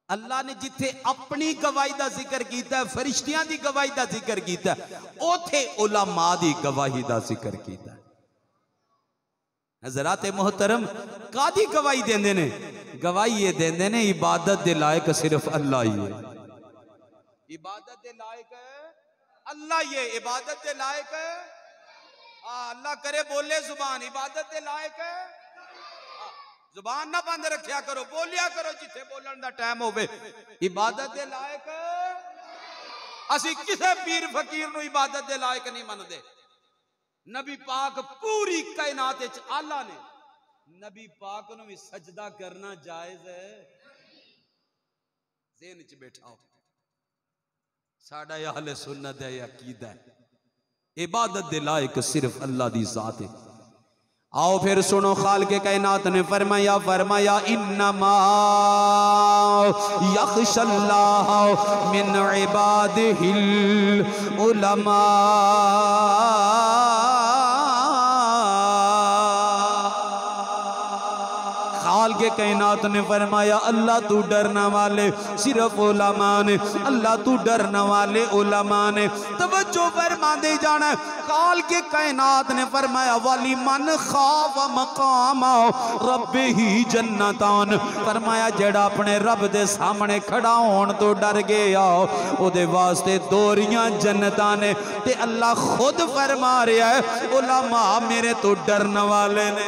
अल्लाह ने जिथे अपनी गवाही का जिक्र किया, फरिश्तियां की गवाही का जिक्र किया, उथे उलमा की गवाही का जिक्र किया। हज़रात मोहतरम, कादी गवाही देंदे ने? गवाही ये देंदे ने, इबादत दे लायक सिर्फ अल्लाह ही है। इबादत दे लायक अल्लाह ही है। इबादत दे लायक अल्लाह करे बोले जुबान, इबादत दे लायक जुबान ना बंद रखिया करो, बोलिया करो जिथे बोलन दा टाइम होवे। इबादत दे लायक असी किसे पीर फकीर नु इबादत दे लायक नहीं मनदे। नबी पाक पूरी कायनात विच आला ने, नबी पाक नु भी सजदा करना जायज है। ज़हन च बैठाओ, साडा अहले सुन्नत है अकीदा है, इबादत दे लायक सिर्फ अल्लाह दी जात है। आओ फिर सुनो, खाल के कायनात ने फरमाया इन्नमा यख्शल्लाह मिन इबादिहिल उलमा। खाल के के कायनात ने फरमाया अल्लाह तू डरने वाले सिर्फ उलमा ने, अल्लाह तू डरने वाले उलमा ने। तवज्जो फरमा दे जाना। काल के कायनात ने फरमाया वाली मन खाफ मकाम रब्बे ही जन्नतान, फरमाया जेड़ा अपने रब दे सामने खड़ा होने तो डर गया ओदे वास्ते दोरियां जन्नतां ने। ते अल्लाह खुद फरमा रहा है उलमा मेरे तो डरने वाले ने,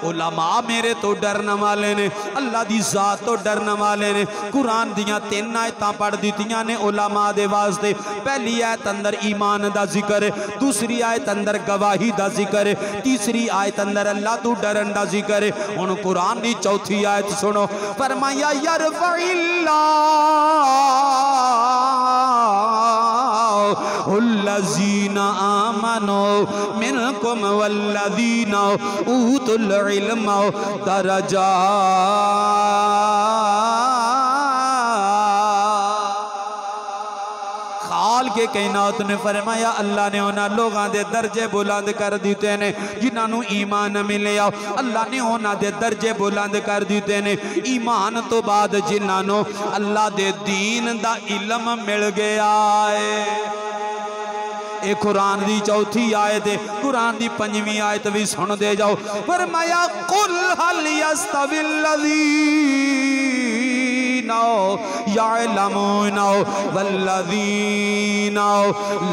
उलमा मेरे तो डरने वाले ने, अल्लाह दी जात तो डरने वाले ने। कुरान दियां 3 आयतां पढ़ दित्तियां ने उलमा दे वास्ते। पहली आयत अंदर ईमान दा जिक्र है, दूसरी आयत अंदर गवाही दा जिक्र है, तीसरी आयत अंदर अल्लाह तो डरन दा जिक्र है। हुण कुरान दी चौथी आयत सुनो, फरमाया उल्लज़ीना आमनो मिनकुम वल्लज़ीना ऊतुल इल्म दरजात। खाल के कायनात ने फरमाया अल्लाह ने उन्होंने लोगों के दर्जे बुलंद कर दिते ने जिन्होंने ईमान मिले। अल्लाह ने उन्होंने दर्जे बुलंद कर दिते ने ईमान तो बाद जिन्होंने अल्लाह के दीन का इल्म मिल गया है। ये कुरान की चौथी आयत है। कुरान की 5वीं आयत भी सुन दे जाओ। फरमाया कुल हल यस्तविल्लज़ीना यअलमूना वल्लज़ीना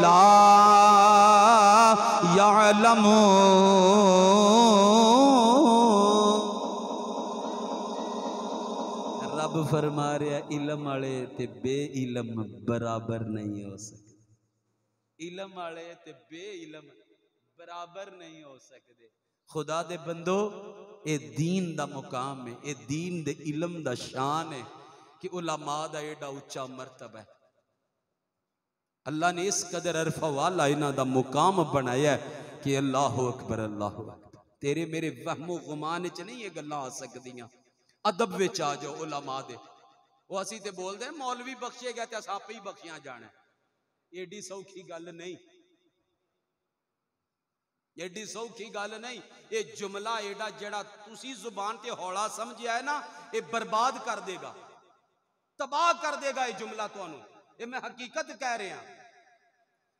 ला यअलमून। रब फरमा रहा इल्म वाले ते बे इल्म बराबर नहीं हो सकते, इलम वाले ते बे इलम बराबर नहीं हो सकते। खुदा दे बंदो ये दीन दा मुकाम है, ये दीन दे इलम दा शान है कि उलमा दा एडा उच्चा मर्तबा है। अल्लाह ने इस कदर अरफा वाला इन्हां दा मुकाम बनाया कि अल्लाह अकबर अल्लाह अकबर। तेरे मेरे वहमो गुमान च नहीं ये गल्लां आ सकदियां। अदब विच आ जाओ उलमा दे। वो असीं ते बोलदे मौलवी बख्शे गया ते अस आपे ही बख्शियां जाना। एडी सौखी गल नहीं, एडी सौखी गल नहीं। ये जुमला एडा जेड़ा तुसी जुबान ते हौला समझिया है ना, ये बर्बाद कर देगा, तबाह कर देगा ये जुमला तुहानू। ये मैं हकीकत कह रहा।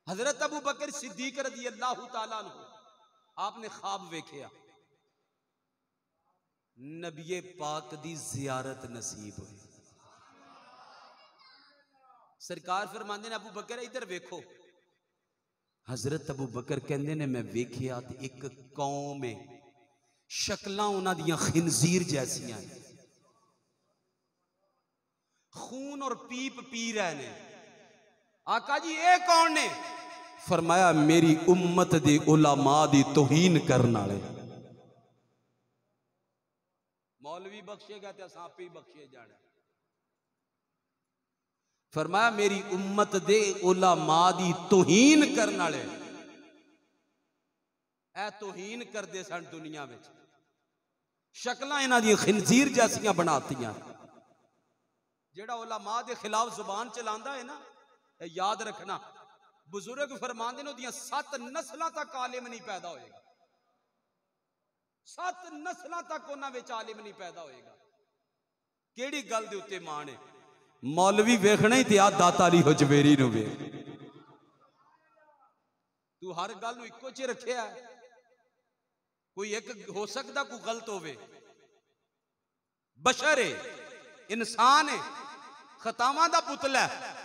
हजरत अबू बकर सिद्दीक रज़ी अल्लाह तआला अन्हु आपने ख्वाब वेख्या नबी पाक दी जियारत नसीब हुई। सरकार फरमांदे ने अबू बकर इधर वेखो। हजरत अबू बकर कहंदे ने मैं वेख्या ते एक कौम है, शक्लां उन्हां दियां खिंजीर जैसियां हैं, खून और पीप पी रहे ने। आका जी ये कौन ने? फरमाया मेरी उम्मत दे उलमा दी तौहीन करने वाले। मौलवी बख्शेगा ते असां आपे ही बख्शे जाना। फरमाया मेरी उम्मत दे उलमा दी तौहीन करने वाले ऐ तौहीन करते सन दुनिया में। शक्लां इन्हां दी खिंजीर जैसियां बनातियां। जेड़ा उलमा दे खिलाफ जुबान चलांदा है ना, याद रखना बुजुर्ग फरमांदे ने ओदियां 7 नस्लां तक आलिम नहीं पैदा होएगा। 7 नस्लां तक उन्हां विच आलिम नहीं पैदा होएगा। केड़ी गल दे उत्ते मान है? मौलवी वेखना ही ते दाता अली हजवेरी नूं वेख। तू हर गल नूं इक्को च रखिया है, कोई एक हो सकता कोई गलत होवे। बशर है, इंसान है, खतावां दा पुतला है।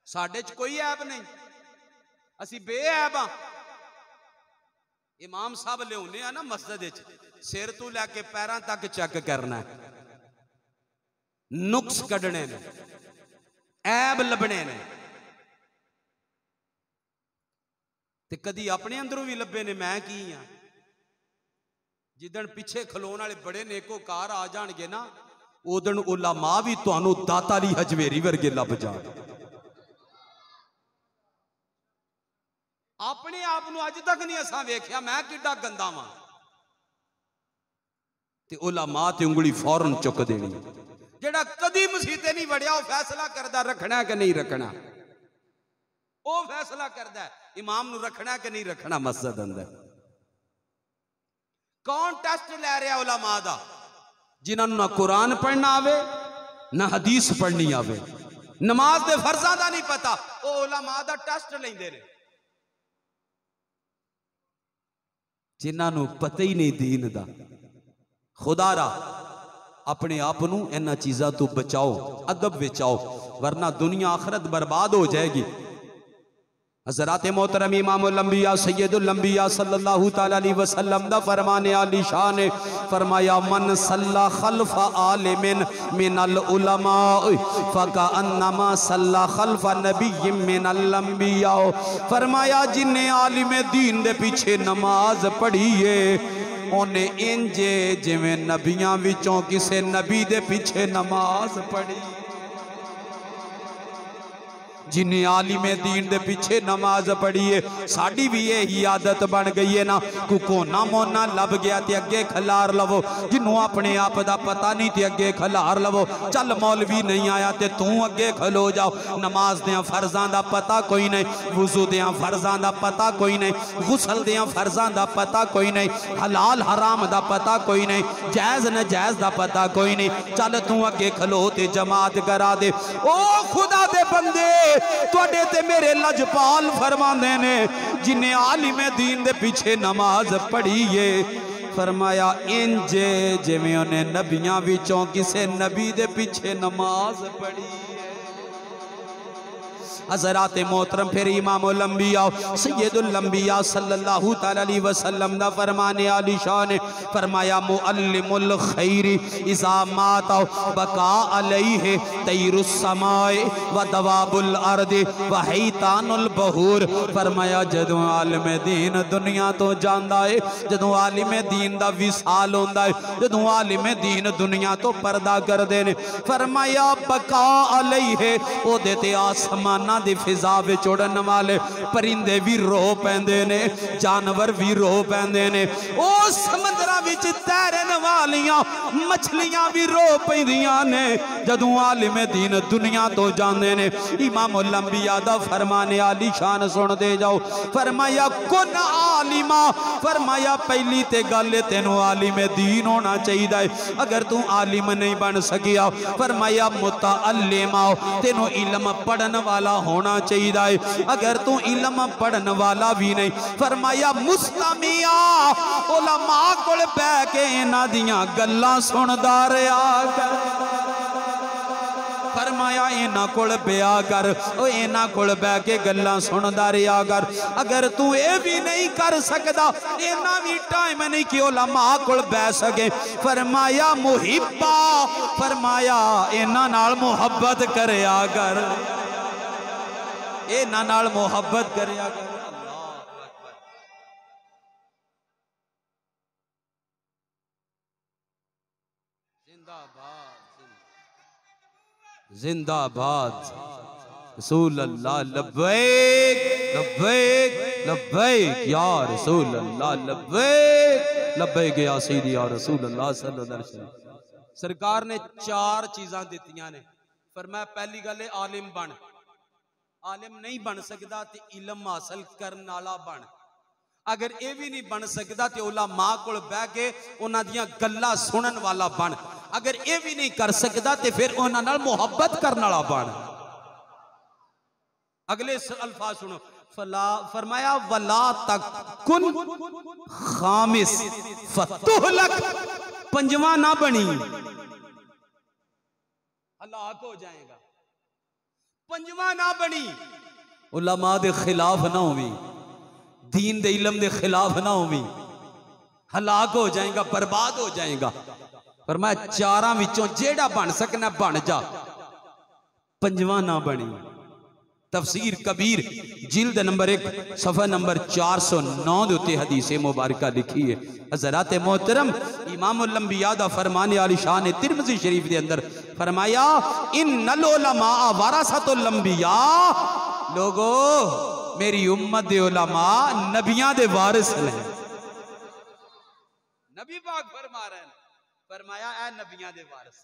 साडे च कोई ऐब नहीं, असी बेऐब हां। इमाम साहब लियाउने आ ना मस्जिद विच, सिर तू लैके पैरां तक चेक करना है, नुक्स कढ़ने ने, ऐब लभने ने। ते कदी अपने अंदरों भी लभे ने मैं की हाँ। जिदन पिछे खलोन वाले बड़े नेकोकार आ जाणगे ना, उदन उलमा भी तुहानू दाता अली हजवेरी वर्गे लभ जाण। अपने आप नू अज तक नहीं असां वेख्या मैं किड्डा गंदा वां, ते उलमा ते उंगली फौरन चुक देनी। जेड़ा कदी मसीते नहीं वड़िया वो फैसला करदा रखना कि नहीं रखना। वो फैसला करदा इमाम नू रखना कि नहीं रखना मस्जिद अंदर। कौन टेस्ट लै रहा उलमा दा? जिन्होंने ना कुरान पढ़ना आवे ना हदीस पढ़नी आवे, नमाज दे फर्जा दा नहीं पता, वो उलमा दा टेस्ट लेंदे ने। जिन्होंने पता ही नहीं दीन दा, खुदारा अपने आप नू इन्हां चीज़ां तो बचाओ, अदब विच आओ, वरना दुनिया आखरत बर्बाद हो जाएगी। हज़रात मोहतरम इमामुल अंबिया सैयदुल अंबिया सल्लल्लाहु तआला अलैहि वसल्लम दा फरमाने आली शान ने फरमाया, मन सल्ला खल्फ आलिमिन मिनल उलमा फकअन्नमा सल्ला खल्फ नबिय्यिन मिनल अंबिया। फरमाया जिन्हें आलिम दीन दे पीछे नमाज पढ़ी है उन्हें इंजे जिवें नबियां विचों किसे नबी दे पीछे नमाज पढ़ी। जिन्हें आलिमे दीन दे पीछे नमाज पढ़ी है, साड़ी भी यही आदत बन गई है ना, को कोना मोना लब गया ते अगे खलार लवो, जिन्हों अपने आप दा पता नहीं ते अगे खलार लवो। चल मौलवी नहीं आया ते तू अगे खलो जाओ। नमाज दियां फर्जां दा पता कोई नहीं, वुजू दियां फर्जां दा पता कोई नहीं, गुसल दियां फर्जां दा पता कोई नहीं, हलाल हराम दा पता कोई नहीं, जायज़ नजायज़ दा पता कोई नहीं। चल तू अगे खलो ते जमात करा दे। ओ खुदा दे बंदे, तुहाडे ते मेरे लजपाल फरमांदे ने, जिन्हें आलिमे दीन दे पीछे नमाज पढ़ी है, फरमाया इंजे जिवें उन्हें नबियां विचों किसे नबी दे पीछे नमाज पढ़ी है। हज़रात मोहतरम फिर इमामुल अंबिया सैयदुल अंबिया सल्लल्लाहु तआला अलैहि वसल्लम दा फरमाने आली शान ने फरमाया, मुअल्लिमुल खैरि इज़ा मात बका अलैहि तैरुस समाए व दवाबुल अर्दि व हैतानुल बहूर। फरमाया जदों आलिम दीन दुनिया तो जांदा है, जदों आलिम दीन दा विसाल होंदा है, जदों आलिम दीन दुनिया तो पर्दा करदे ने, फरमाया बका अलैहि ओदे ते आसमाना दी फिजा विच उड़न वाले परिंदे भी रो पैंदे ने, जानवर भी रो पैंदे ने, ओ समुद्रां विच तैरन वालियां मछलियां भी रो पैंदियां ने जदों आलिम दीन दुनिया तो जांदे ने। इमामुल अंबिया दा फरमाने आली शान सुन दे जाओ। फरमाया कुन आलिमा, फरमाया पहली ते गल तेनों आलिम दीन होना चाहिए। अगर तू आलिम नहीं बन सकिया, फरमाया मुतअल्लिमा, तेनों इल्म पढ़न वाला होना चाहिए। अगर तू इल्म पढ़न वाला भी नहीं, फरमाया मुस्तमिया, उलमा कोल बैठ के इन्हां दियां गल्लां सुनदा रहा कर। फरमाया इन्हां कोल बिया कर, इन्हां कोल बह के गल्लां सुनदा रहा कर। अगर तू ये भी नहीं कर सकदा, इन्ना भी टाइम नहीं कि उलमा कोल बह सके, फरमाया मुहिब्बा, फरमाया इन्हां नाल मुहब्बत करया कर, इन्हां नाल मुहब्बत करया कर। जिंदाबाद रसूल अल्लाह, लब्बैक लब्बैक लब्बैक या रसूल अल्लाह, लब्बैक लब्बैक या सय्यदी या रसूल अल्लाह सल्लल्लाहु अलैहि वसल्लम। सरकार ने 4 चीज़ां दित्तियां ने। फरमाया पहली गल है आलिम बन, आलिम नहीं बन सकता तो इल्म हासिल करने वाला बन। अगर ये भी नहीं बन सकता तो उलमा कोल बह के उन्हां दियां गल्लां सुनन वाला बन। अगर ये भी नहीं कर सकता तो फिर उन्हां नाल मुहब्बत करने वाला बन। अगले अल्फाज सुनो, फरमाया वला तकुन खामिस फतुहलक, पंजवा ना बनी हलाक हो जाएगा। पंजवा ना बनी, उलमा दे खिलाफ ना होवी, दीन दे इल्म दे खिलाफ ना होवी, हलाक हो जाएगा, बर्बाद हो जाएगा। पर मैं 4 विचों जेड़ा बन सकना बन जा, पंजवा ना बनी। तफसीर कबीर जिल्द नंबर 1 सफ़ा नंबर 409 दे उत्ते हदीस मुबारका लिखी है। हज़रात मोहतरम इमामुल अंबिया दा फरमाने आली शान तिरमिज़ी शरीफ दे अंदर फरमाया, इन्नल उलमा वरासतुल अंबिया, लोगो मेरी उम्मत दे उलमा नबियां दे वारिस ने। नबी पाक फरमा रहे हैं, फरमाया ए नबियां दे वारिस,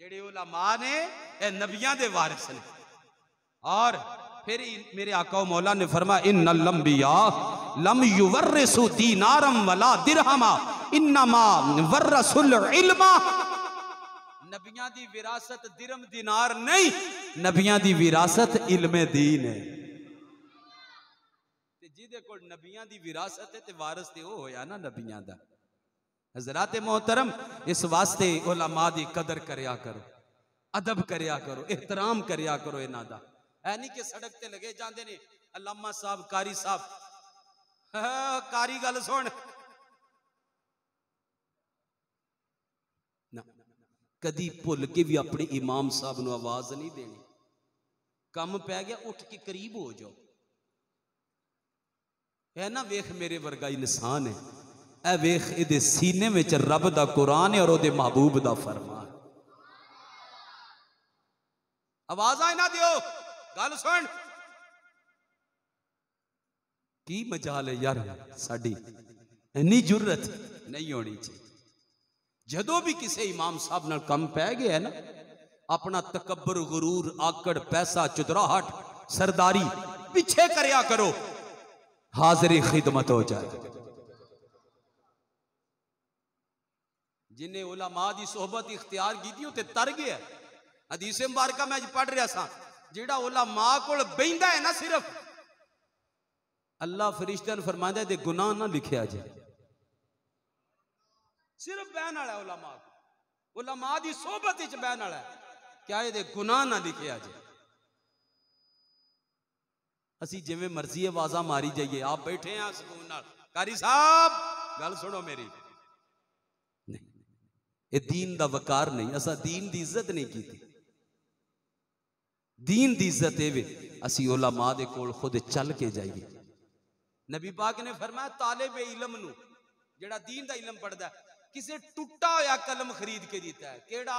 जेड़े उलमा ने ए नबियां दे वारिस ने। और फिर मेरे आका व मौला ने फरमाया इन्नल अंबिया लम युवर्रिसु दीनारम वला दिरहमा इन्नमा वर्रसुल इल्मा। नबियां दी विरासत दिरम दिनार नहीं, नबियां दी विरासत इल्मे दीन है। जिदे कोल नबियां दी विरासत है ते वारिस ते वो होया ना नबियां दा। हज़रात मोहतरम, इस वास्ते उलमा दी कदर करया करो, अदब करया करो, एहतराम करया करो इन्हां दा। है नहीं कि सड़क ते लगे जाते ने अल्लामा साहब, कारी साहब, कारी गल सुन ना, कदी भुल के भी अपने इमाम साहब नूं आवाज नहीं देनी। कम पै गया उठ के करीब हो जाओ। है ना, वेख मेरे वर्गा इंसान है, ए वेख इहदे सीने में रब दा कुरान है और ओहदे महबूब दा फरमान। आवाज आए ना दियो, गल सुन। की मजाल है यार, साडी इन्नी जुर्रत नहीं होनी चाहिए। जदों भी किसी इमाम साहब नाल कम पै गया ना, अपना तकब्बर, गुरूर, आकड़, पैसा, चुतराहट, सरदारी पीछे करया करो, हाजिरी खिदमत हो जाए। जिन्हें उलमा दी सोहबत इख्तियार की थी उते तर गया। हदीस मुबारका मैं पढ़ रहा सा, जिहड़ा उलमा कोल बैठा है ना, सिर्फ अल्लाह फरिश्ते नूं फरमांदा है गुनाह ना लिखिया जाए। सिर्फ बहन वाला उलमा, उलमा दी सोहबत विच बहन वाला, क्या ये गुनाह ना लिखिया जाए। असी जिवें मर्जी आवाजा मारी जाइए, आप बैठे हैं सुकून नाल, कारी साहब गल सुनो मेरी, नहीं ये दीन दा वकार नहीं। असा दीन दी इज्जत नहीं की। दीन दी इज्जत है असी उलमा दे कोल खुद चल के जाइए। नबी पाक ने फरमाया तालिब इलम नू, जेड़ा दीन दा इलम पढ़दा है, किसे टूटा होया कलम खरीद के दिता है, केड़ा?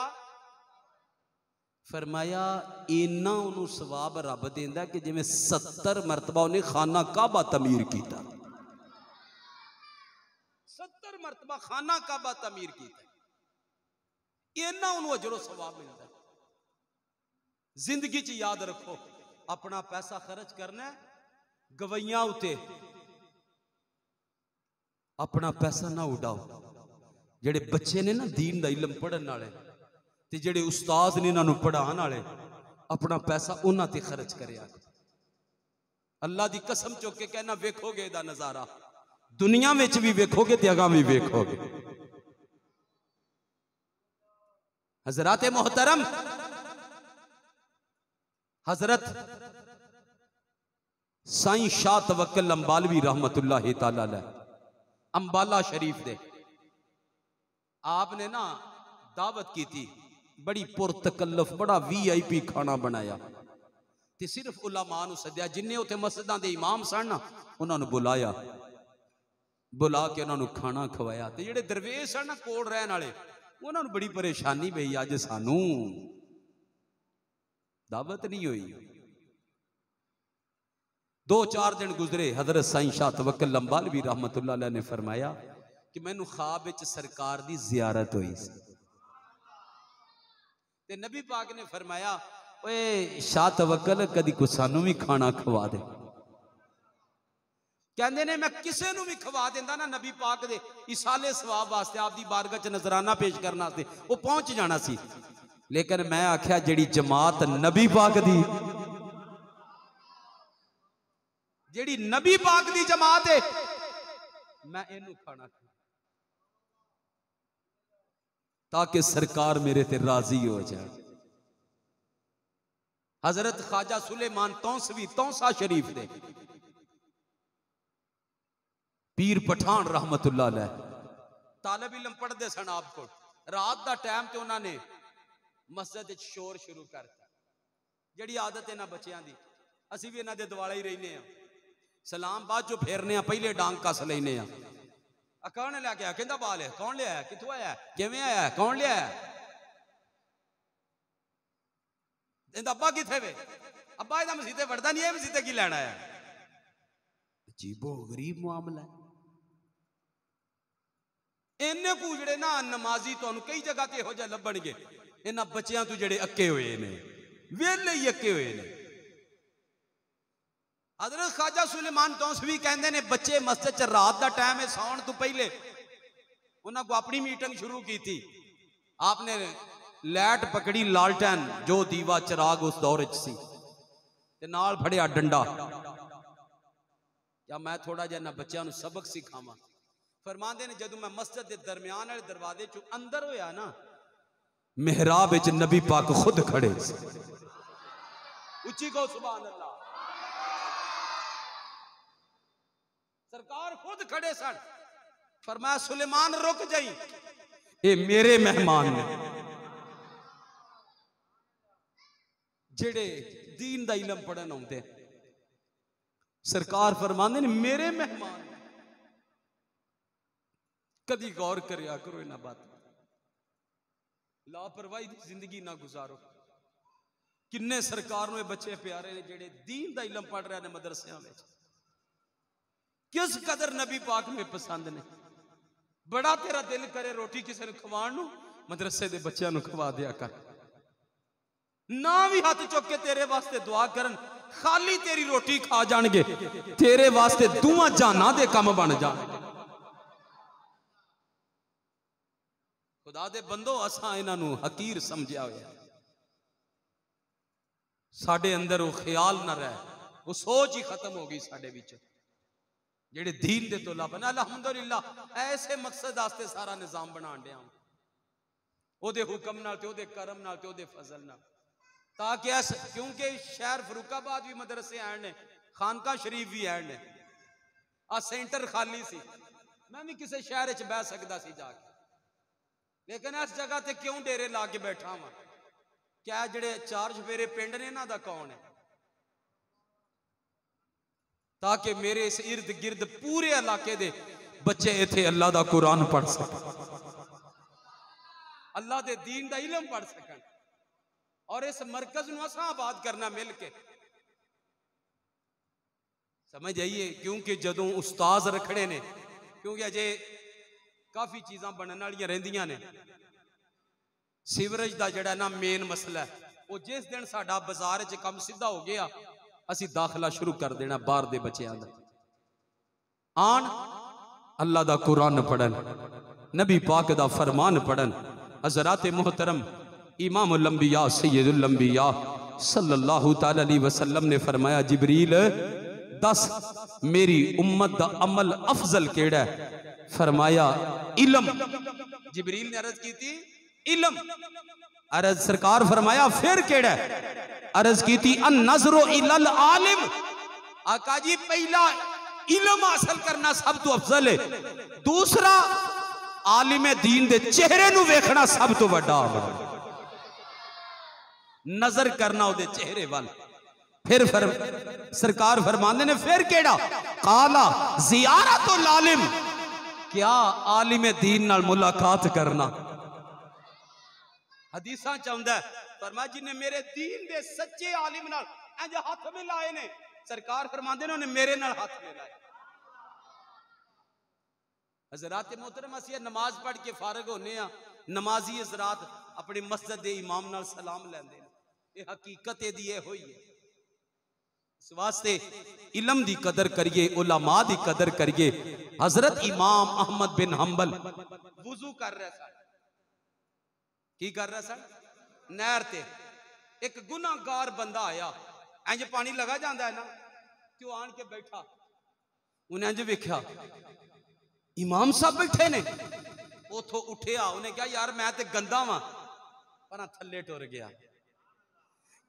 फरमाया इन्ना उन्होंने सवाब रब देंदा कि जिवें 70 मरतबा उन्हें खाना काबा तमीर किया। 70 मरतबा खाना काबा तमीर किया, इन्ना उन्होंने अजरो सवाब मिलता है। जिंदगी च याद रखो, अपना पैसा खर्च करना है गवैयां उते, अपना पैसा ना उड़ाओ। जेड़े बच्चे ने ना दीन दा इलम पढ़न वाले ते जेड़े उस्ताद ने इन्हां नूं पढ़ाउण वाले, अपना पैसा उन्हां ते खर्च करिया। अल्लाह दी कसम चुक के कहना, वेखोगे दा नजारा दुनिया में भी वेखोगे ते अगां भी वेखोगे। हजरात मोहतरम, हजरत साईं शाह तवक्कल अंबालवी रहमतुल्लाह तआला अलैह अंबाला शरीफ दे आपने ना दावत की थी, बड़ी पुरतकल्लफ, बड़ा VIP खाना बनाया ते सिर्फ उलमा नूं सद्या। जिन्ने उत्थे मस्जिदां दे इमाम सन ना, उन्हां नूं बुलाया, बुला के उन्हां नूं खाना खवाया। ते जेड़े दरवेश सन ना कोल रहन वाले, उन्हां नूं बड़ी परेशानी पई, अज सानू दावत नहीं हुई। 2-4 दिन गुजरे, हजरत साईं शाह तवक्कल अंबालवी रहमतुल्लाह अलैह ने फरमाया कि मैनू ख्वाब विच सरकार दी जियारत हुई ते नबी पाक ने फरमाया, ओए शाह तवक्कल कदी कुछ सानू भी खाना खवा दे। कहंदे ने मैं किसे नू भी खवा देंदा ना नबी पाक दे इसाले सवाब वास्ते, आप दी बारगाह च नजराना पेश करना वास्ते, वो पहुंच जाना सी। लेकिन मैं आख्या जेड़ी जमात नबी पाक दी, जेड़ी नबी पाक दी जमात है, मैं इनू खाना ताकि सरकार मेरे ते राजी हो जाए। हजरत ख्वाजा सुलेमान तौंसवी तौसा शरीफ दे पीर पठान रहमतुल्लाह अलैह तालिब इल्म पढ़ते सन। आपको रात का टाइम ते उन्होंने मस्जिद शोर शुरू करता, जिहड़ी आदत है ना बच्चों की, असी भी इन्हां दे दुआले ही रहने हैं। सलाम बाद जो फेरने, पहले डांग कस लेने। कौन लैके आया? कहता बाल है। कौन लिया? कितों आया? किवें आया? कौन लिया? अब्बा किथे वे? अब्बा इहदा मसीते वड़दा नहीं है, मसीते की लैना है? अजीबो गरीब मामला है। इन्ने कू जिहड़े ना नमाजी तुहानू कई जगह ते इहो जिहा लभणगे, इन्हां बच्चियां तों जिहड़े अक्के होए ने, वेले ही अक्के होए ने। हजरत ख्वाजा सुलेमान तौसवी कहते ने बच्चे मस्जिद च रात का टाइम है सौन तो पहले उन्होंने को अपनी मीटिंग शुरू की थी। आपने लैट पकड़ी लालटैन जो दीवा चिराग उस दौर सी ते नाल फड़िया डंडा। क्या मैं थोड़ा जिहा बच्चों को सबक सिखावा। फरमाते ने जदों मैं मस्जिद के दरम्यान वाले दरवाजे चो अंदर होया ना मेहराब विच नबी पाक खुद खड़े उच्ची को सुभान अल्लाह। सरकार खुद खड़े सन। फरमाया सुलेमान रुक जाई ये मेरे मेहमान ने जेड़े दीन दा इलम पढ़न आउंदे। सरकार फरमांदे ने मेरे मेहमान। कदी गौर करया करो इन्हां बात लापरवाही दी जिंदगी ना गुजारो। किन्ने सरकार नूं बच्चे प्यारे ने जेड़े दीन दा इलम पढ़ रहे ने मदरसियां विच। किस कदर नबी पाक में पसंद ने। बड़ा तेरा दिल करे रोटी किसी ने खवाण नूं मदरसे दे बच्चों नूं खवा दिया कर। ना भी हाथ चुक के तेरे वास्ते दुआ करन खाली तेरी रोटी खा जाणगे तेरे वास्ते दुआ जाना दे कम बन जाणगे। खुदा दे बंदो असां इन्हां नूं हकीर समझिया होया। साडे अंदर वो ख्याल ना रहे वो सोच ही खत्म हो गई साडे विच जेड़े दीन दे तोला बना। अल्हम्दुलिल्लाह ऐसे मकसद वास्ते सारा निजाम बना दिया ओदे हुक्म नाल ते ओदे करम नाल ते ओदे फजल नाल ताकि क्योंकि शहर फरूकाबाद भी मदरसे आए ने खानका शरीफ भी आए ने आ सेंटर खाली सी मैं भी किसी शहर च बह सकदा सी जाके लेकिन इस जगह ते क्यों डेरे ला के बैठा वा। क्या जेड़े चार चफेरे पिंड ने इन्हां दा कौन है ताकि मेरे इस इर्द गिर्द पूरे इलाके दे बच्चे इथे अल्लाह दा कुरान पढ़ सकन अल्लाह दे दीन दा इलम पढ़ सकन। और इस मरकज नूं असां आबाद करना मिल के समझ आइए। क्योंकि जदों उस्ताद रखड़े ने क्योंकि अजे काफी चीज़ां बनन वालियां रहिंदियां ने। सीवरेज दा जिहड़ा ना मेन मसला है वो जिस दिन साडा बाजार च काम सीधा हो गया असी दाखला शुरू कर देना बाहर दे बच्चों का आन अल्लाह दा कुरान पढ़न नबी पाक दा फरमान पढ़न। हज़रात मोहतरम इमामुल अंबिया सय्यदुल अंबिया सल्लल्लाहु तआला अलैहि वसल्लम ने फरमाया जिब्रील दस मेरी उम्मत दा अमल अफजल केड़ा है। फरमाया इलम। जिब्रील ने अर्ज की थी इलम। अर्ज सरकार फरमाया फिर केड़ा है। अर्ज की थी अन नजरो इलल आलिम। आका जी पहला इलम हासिल करना सब तो अफजल है। दूसरा आलिम दीन दे चेहरे नू वेखना सब तो वड्डा नजर करना उहदे चेहरे वाल। फिर सरकार फरमांदे ने फिर केड़ा काला ज़ियारतुल आलिम। क्या आलिम दीन नाल मुलाकात करना। हदीसां चाहुंदा फरमाया जिन्हें मेरे दीन दे सच्चे आलिम नाल इंज हाथ मिलाए ने सरकार फरमांदे ने उन्हें मेरे नाल हाथ मिलाए। हज़रात मोहतरम असीं नमाज पढ़ के फारग होने आ नमाजी हज़रात अपनी मस्जिद दे इमाम नाल सलाम लैंदे ने। ये हकीकत इहदी इह होई है। इस वास्ते इलम दी कदर करिए उलमा दी कदर करिए। हजरत इमाम अहमद बिन हंबल वुजू कर रहे सन। की कर रहे सन नहर ते एक गुनाहगार बंदा आया इंज पानी लगा जाता है ना तो आन के बैठा उन्हें इंज वेख्या इमाम साहब बैठे ने उथों उठिया उन्हें कहा यार मैं ते गंदा वा पर थले टुर गया।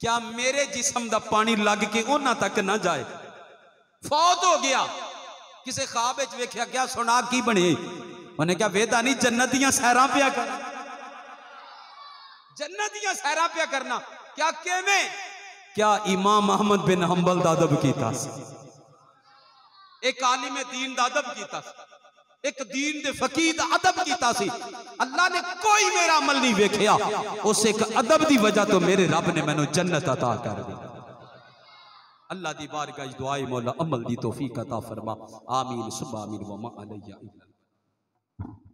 क्या मेरे जिस्म दा पानी लग के उन्हां तक ना जाए। फौत हो गया किसी ख्वाब विच वेख्या क्या सुना की बने उन्हें क्या वेदा नहीं जन्नत दियां सैरां पिया कर जन्नत दियां सैरां पिया करना। क्या किवें क्या इमाम अहमद बिन हंबल दा अदब कीता एक आलिम दीन दा अदब कीता एक दीन दे फकीह दा अदब कीता सी। अल्लाह ने कोई मेरा अमल नहीं वेख्या उस एक अदब दी वजह तो मेरे रब ने मैनू जन्नत अता कर दी। अल्लाह दी बारगाह दुआए मौला अमल दी तौफीक अता फरमा आमीन सुब्ह आमीन व मा अलैया।